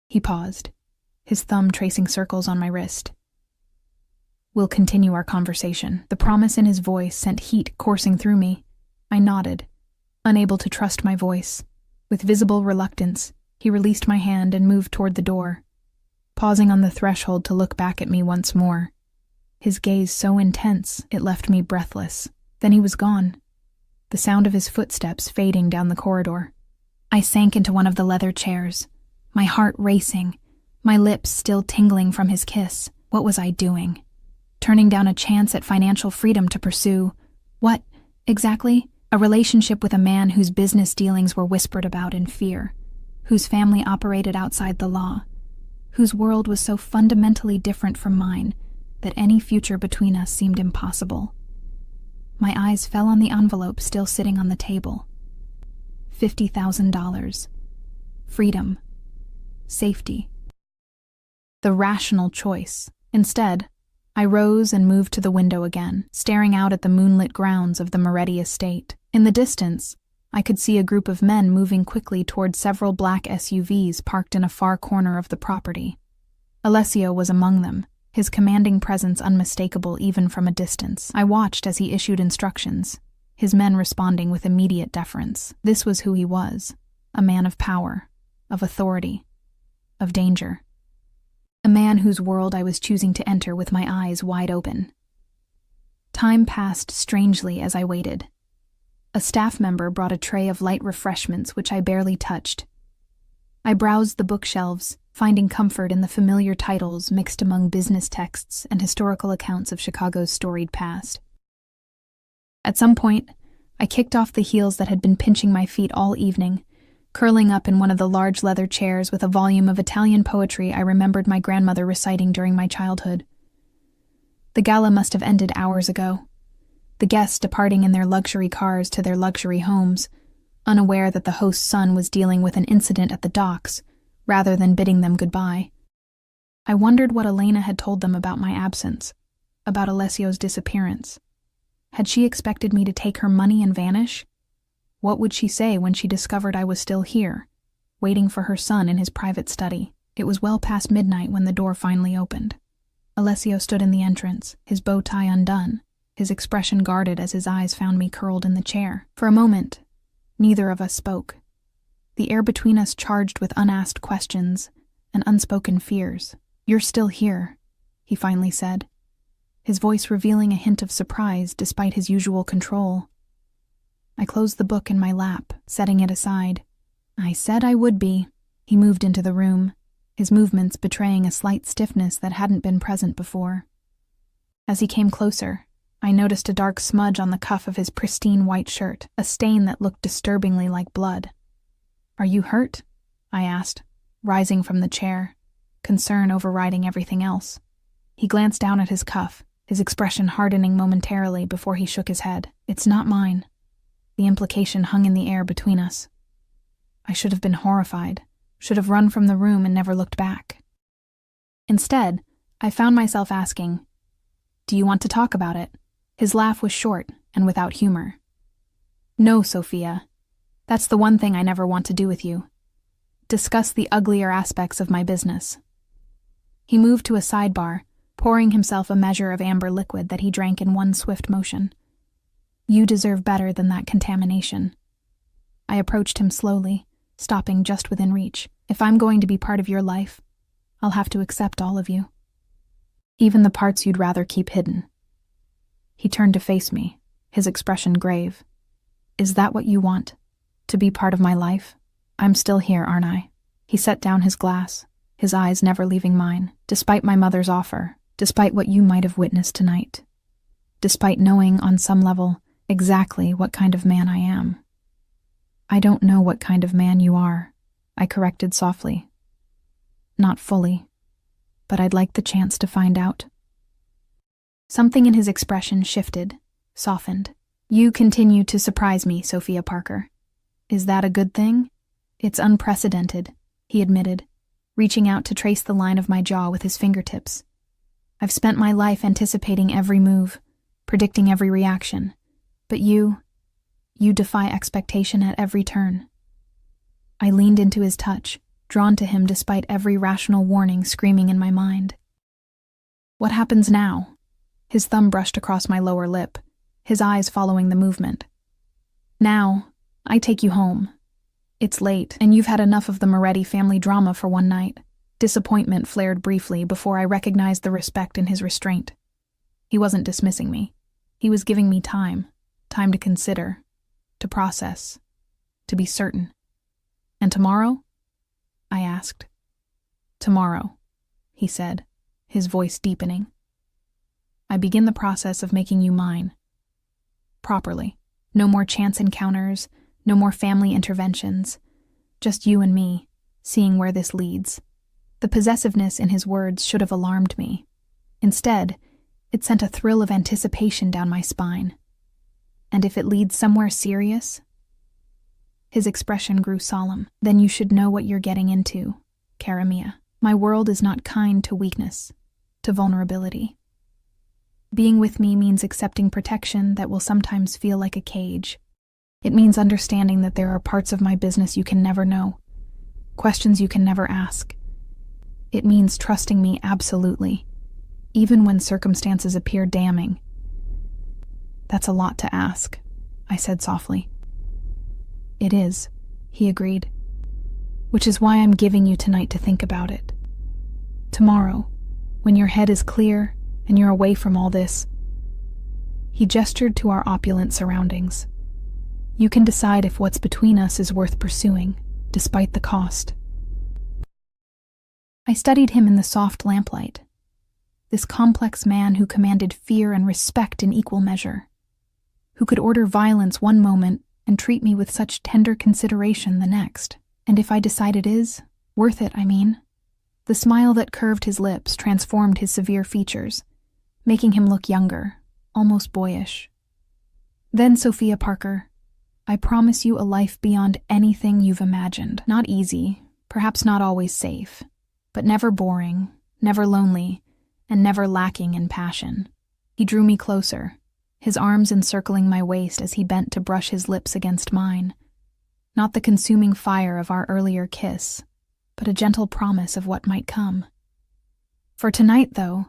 He paused, his thumb tracing circles on my wrist. "We'll continue our conversation." The promise in his voice sent heat coursing through me. I nodded, unable to trust my voice. With visible reluctance, he released my hand and moved toward the door, pausing on the threshold to look back at me once more. His gaze so intense it left me breathless. Then he was gone, the sound of his footsteps fading down the corridor. I sank into one of the leather chairs, my heart racing, my lips still tingling from his kiss. What was I doing? Turning down a chance at financial freedom to pursue what, exactly? A relationship with a man whose business dealings were whispered about in fear, whose family operated outside the law, whose world was so fundamentally different from mine that any future between us seemed impossible. My eyes fell on the envelope still sitting on the table. $50,000. Freedom. Safety. The rational choice. Instead, I rose and moved to the window again, staring out at the moonlit grounds of the Moretti estate. In the distance, I could see a group of men moving quickly toward several black SUVs parked in a far corner of the property. Alessio was among them, his commanding presence unmistakable even from a distance. I watched as he issued instructions, his men responding with immediate deference. This was who he was, a man of power, of authority, of danger. A man whose world I was choosing to enter with my eyes wide open. Time passed strangely as I waited. A staff member brought a tray of light refreshments which I barely touched. I browsed the bookshelves, finding comfort in the familiar titles mixed among business texts and historical accounts of Chicago's storied past. At some point, I kicked off the heels that had been pinching my feet all evening, curling up in one of the large leather chairs with a volume of Italian poetry I remembered my grandmother reciting during my childhood. The gala must have ended hours ago, the guests departing in their luxury cars to their luxury homes, unaware that the host's son was dealing with an incident at the docks, rather than bidding them goodbye. I wondered what Elena had told them about my absence, about Alessio's disappearance. Had she expected me to take her money and vanish? What would she say when she discovered I was still here, waiting for her son in his private study? It was well past midnight when the door finally opened. Alessio stood in the entrance, his bow tie undone, his expression guarded as his eyes found me curled in the chair. For a moment, neither of us spoke, the air between us charged with unasked questions and unspoken fears. "You're still here," he finally said, his voice revealing a hint of surprise despite his usual control. I closed the book in my lap, setting it aside. "I said I would be." He moved into the room, his movements betraying a slight stiffness that hadn't been present before. As he came closer, I noticed a dark smudge on the cuff of his pristine white shirt, a stain that looked disturbingly like blood. "Are you hurt?" I asked, rising from the chair, concern overriding everything else. He glanced down at his cuff, his expression hardening momentarily before he shook his head. "It's not mine." The implication hung in the air between us. I should have been horrified, should have run from the room and never looked back. Instead, I found myself asking, "Do you want to talk about it?" His laugh was short and without humor. "No, Sophia. That's the one thing I never want to do with you. Discuss the uglier aspects of my business." He moved to a sidebar, pouring himself a measure of amber liquid that he drank in one swift motion. "You deserve better than that contamination." I approached him slowly, stopping just within reach. "If I'm going to be part of your life, I'll have to accept all of you. Even the parts you'd rather keep hidden." He turned to face me, his expression grave. "Is that what you want? To be part of my life? I'm still here, aren't I?" He set down his glass, his eyes never leaving mine. "Despite my mother's offer, despite what you might have witnessed tonight, despite knowing on some level exactly what kind of man I am." "I don't know what kind of man you are," I corrected softly. "Not fully." but I'd like the chance to find out. Something in his expression shifted, softened. You continue to surprise me, Sophia Parker. Is that a good thing? It's unprecedented, he admitted, reaching out to trace the line of my jaw with his fingertips. I've spent my life anticipating every move, predicting every reaction, but you defy expectation at every turn. I leaned into his touch, drawn to him despite every rational warning screaming in my mind. What happens now? His thumb brushed across my lower lip, his eyes following the movement. Now, I take you home. It's late, and you've had enough of the Moretti family drama for one night. Disappointment flared briefly before I recognized the respect in his restraint. He wasn't dismissing me. He was giving me time to consider, to process, to be certain. And tomorrow? I asked. Tomorrow, he said, his voice deepening. I begin the process of making you mine. Properly. No more chance encounters, no more family interventions. Just you and me, seeing where this leads. The possessiveness in his words should have alarmed me. Instead, it sent a thrill of anticipation down my spine. And if it leads somewhere serious? His expression grew solemn. Then you should know what you're getting into, cara mia. My world is not kind to weakness, to vulnerability. Being with me means accepting protection that will sometimes feel like a cage. It means understanding that there are parts of my business you can never know, questions you can never ask. It means trusting me absolutely, even when circumstances appear damning. That's a lot to ask, I said softly. It is, he agreed, which is why I'm giving you tonight to think about it. Tomorrow, when your head is clear and you're away from all this. He gestured to our opulent surroundings. You can decide if what's between us is worth pursuing, despite the cost. I studied him in the soft lamplight. This complex man who commanded fear and respect in equal measure, who could order violence one moment and treat me with such tender consideration the next. And if I decide it is, worth it, I mean. The smile that curved his lips transformed his severe features, making him look younger, almost boyish. Then, Sophia Parker, I promise you a life beyond anything you've imagined. Not easy, perhaps not always safe, but never boring, never lonely, and never lacking in passion. He drew me closer, his arms encircling my waist as he bent to brush his lips against mine. Not the consuming fire of our earlier kiss, but a gentle promise of what might come. For tonight, though,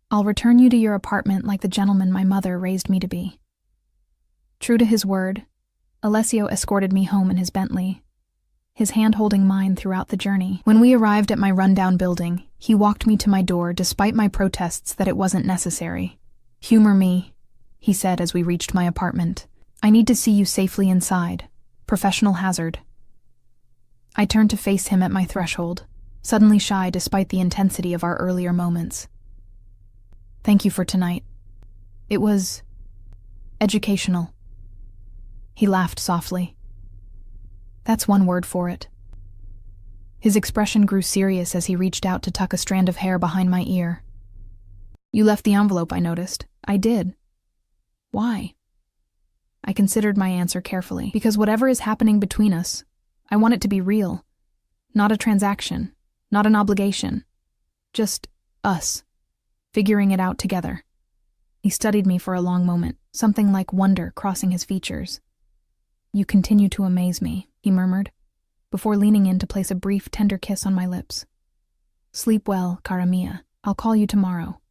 I'll return you to your apartment like the gentleman my mother raised me to be. True to his word, Alessio escorted me home in his Bentley, his hand holding mine throughout the journey. When we arrived at my rundown building, he walked me to my door despite my protests that it wasn't necessary. Humor me, he said as we reached my apartment. I need to see you safely inside. Professional hazard. I turned to face him at my threshold, suddenly shy despite the intensity of our earlier moments. Thank you for tonight. It was educational. He laughed softly. That's one word for it. His expression grew serious as he reached out to tuck a strand of hair behind my ear. You left the envelope, I noticed. I did. Why? I considered my answer carefully. Because whatever is happening between us, I want it to be real. Not a transaction. Not an obligation. Just us. Figuring it out together. He studied me for a long moment, something like wonder crossing his features. You continue to amaze me, he murmured, before leaning in to place a brief, tender kiss on my lips. Sleep well, cara mia. I'll call you tomorrow.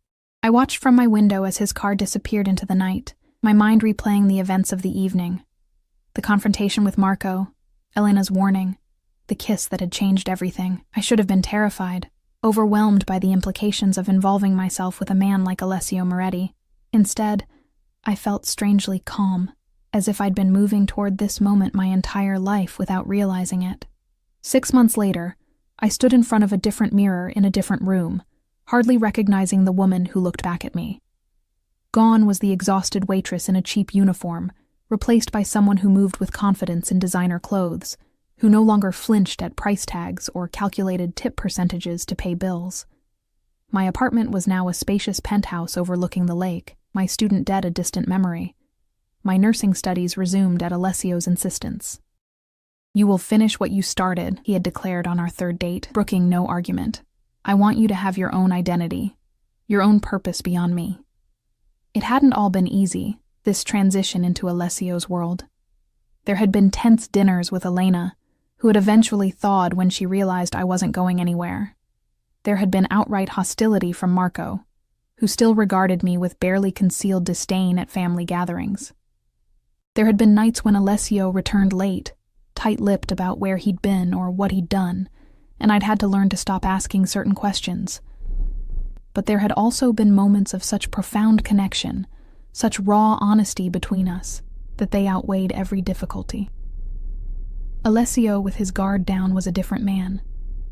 I watched from my window as his car disappeared into the night, my mind replaying the events of the evening. The confrontation with Marco, Elena's warning, the kiss that had changed everything. I should have been terrified, overwhelmed by the implications of involving myself with a man like Alessio Moretti. Instead, I felt strangely calm, as if I'd been moving toward this moment my entire life without realizing it. 6 months later, I stood in front of a different mirror in a different room, hardly recognizing the woman who looked back at me. Gone was the exhausted waitress in a cheap uniform, replaced by someone who moved with confidence in designer clothes, who no longer flinched at price tags or calculated tip percentages to pay bills. My apartment was now a spacious penthouse overlooking the lake, my student debt a distant memory. My nursing studies resumed at Alessio's insistence. "You will finish what you started," he had declared on our third date, brooking no argument. "I want you to have your own identity, your own purpose beyond me." It hadn't all been easy, this transition into Alessio's world. There had been tense dinners with Elena, who had eventually thawed when she realized I wasn't going anywhere. There had been outright hostility from Marco, who still regarded me with barely concealed disdain at family gatherings. There had been nights when Alessio returned late, tight-lipped about where he'd been or what he'd done, and I'd had to learn to stop asking certain questions. But there had also been moments of such profound connection, such raw honesty between us, that they outweighed every difficulty. Alessio, with his guard down, was a different man,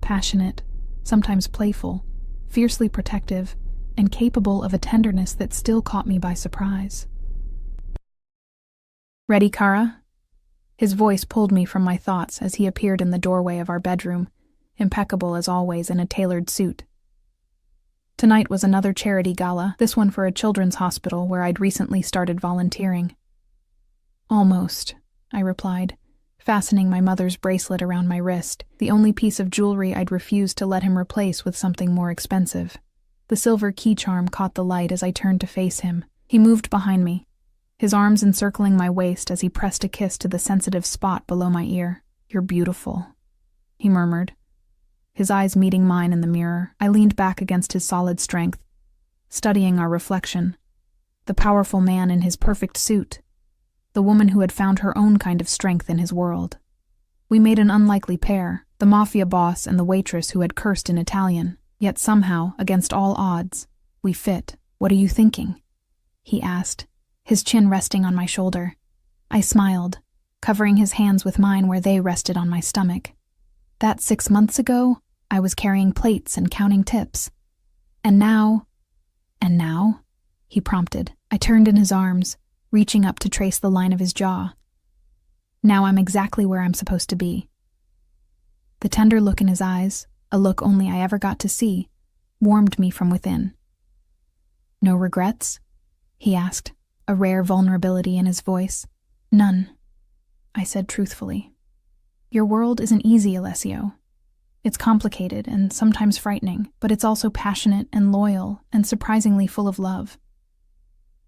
passionate, sometimes playful, fiercely protective, and capable of a tenderness that still caught me by surprise. "Ready, Kara?" His voice pulled me from my thoughts as he appeared in the doorway of our bedroom, impeccable as always in a tailored suit. Tonight was another charity gala, this one for a children's hospital where I'd recently started volunteering. "Almost," I replied, fastening my mother's bracelet around my wrist, the only piece of jewelry I'd refused to let him replace with something more expensive. The silver key charm caught the light as I turned to face him. He moved behind me, his arms encircling my waist as he pressed a kiss to the sensitive spot below my ear. "You're beautiful," he murmured. His eyes meeting mine in the mirror, I leaned back against his solid strength, studying our reflection. The powerful man in his perfect suit, the woman who had found her own kind of strength in his world. We made an unlikely pair, the Mafia boss and the waitress who had cursed in Italian, yet somehow, against all odds, we fit. "What are you thinking?" he asked, his chin resting on my shoulder. I smiled, covering his hands with mine where they rested on my stomach. That 6 months ago, I was carrying plates and counting tips. And now, he prompted. I turned in his arms, reaching up to trace the line of his jaw. Now I'm exactly where I'm supposed to be. The tender look in his eyes, a look only I ever got to see, warmed me from within. "No regrets?" he asked, a rare vulnerability in his voice. "None," I said truthfully. "Your world isn't easy, Alessio. It's complicated and sometimes frightening, but it's also passionate and loyal and surprisingly full of love."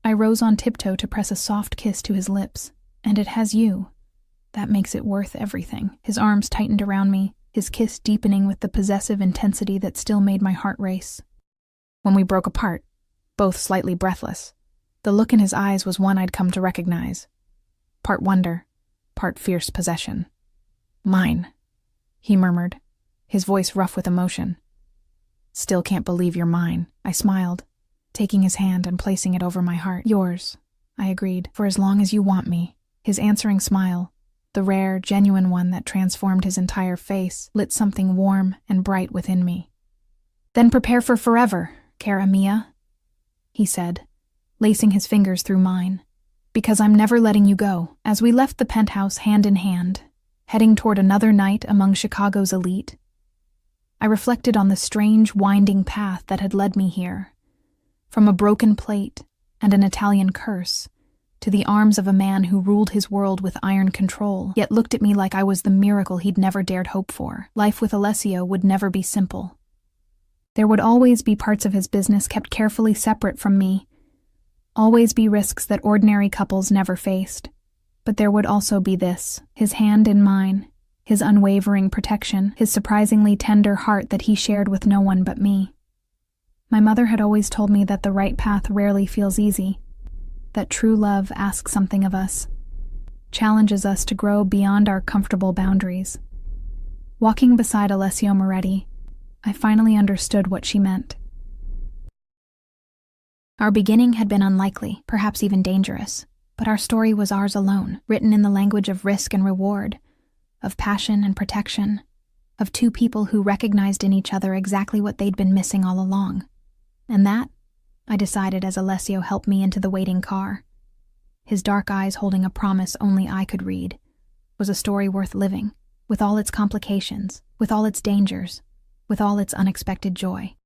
I rose on tiptoe to press a soft kiss to his lips, and it has you. That makes it worth everything. His arms tightened around me, his kiss deepening with the possessive intensity that still made my heart race. When we broke apart, both slightly breathless, the look in his eyes was one I'd come to recognize. Part wonder, part fierce possession. "Mine," he murmured, his voice rough with emotion. "Still can't believe you're mine," I smiled, taking his hand and placing it over my heart. "Yours," I agreed, "for as long as you want me." His answering smile, the rare, genuine one that transformed his entire face, lit something warm and bright within me. "Then prepare for forever, cara mia," he said, lacing his fingers through mine, "because I'm never letting you go." As we left the penthouse hand in hand, heading toward another night among Chicago's elite, I reflected on the strange, winding path that had led me here, from a broken plate and an Italian curse, to the arms of a man who ruled his world with iron control, yet looked at me like I was the miracle he'd never dared hope for. Life with Alessio would never be simple. There would always be parts of his business kept carefully separate from me, always be risks that ordinary couples never faced. But there would also be this, his hand in mine, his unwavering protection, his surprisingly tender heart that he shared with no one but me. My mother had always told me that the right path rarely feels easy, that true love asks something of us, challenges us to grow beyond our comfortable boundaries. Walking beside Alessio Moretti, I finally understood what she meant. Our beginning had been unlikely, perhaps even dangerous, but our story was ours alone, written in the language of risk and reward, of passion and protection, of two people who recognized in each other exactly what they'd been missing all along. And that, I decided as Alessio helped me into the waiting car, his dark eyes holding a promise only I could read, was a story worth living, with all its complications, with all its dangers, with all its unexpected joy.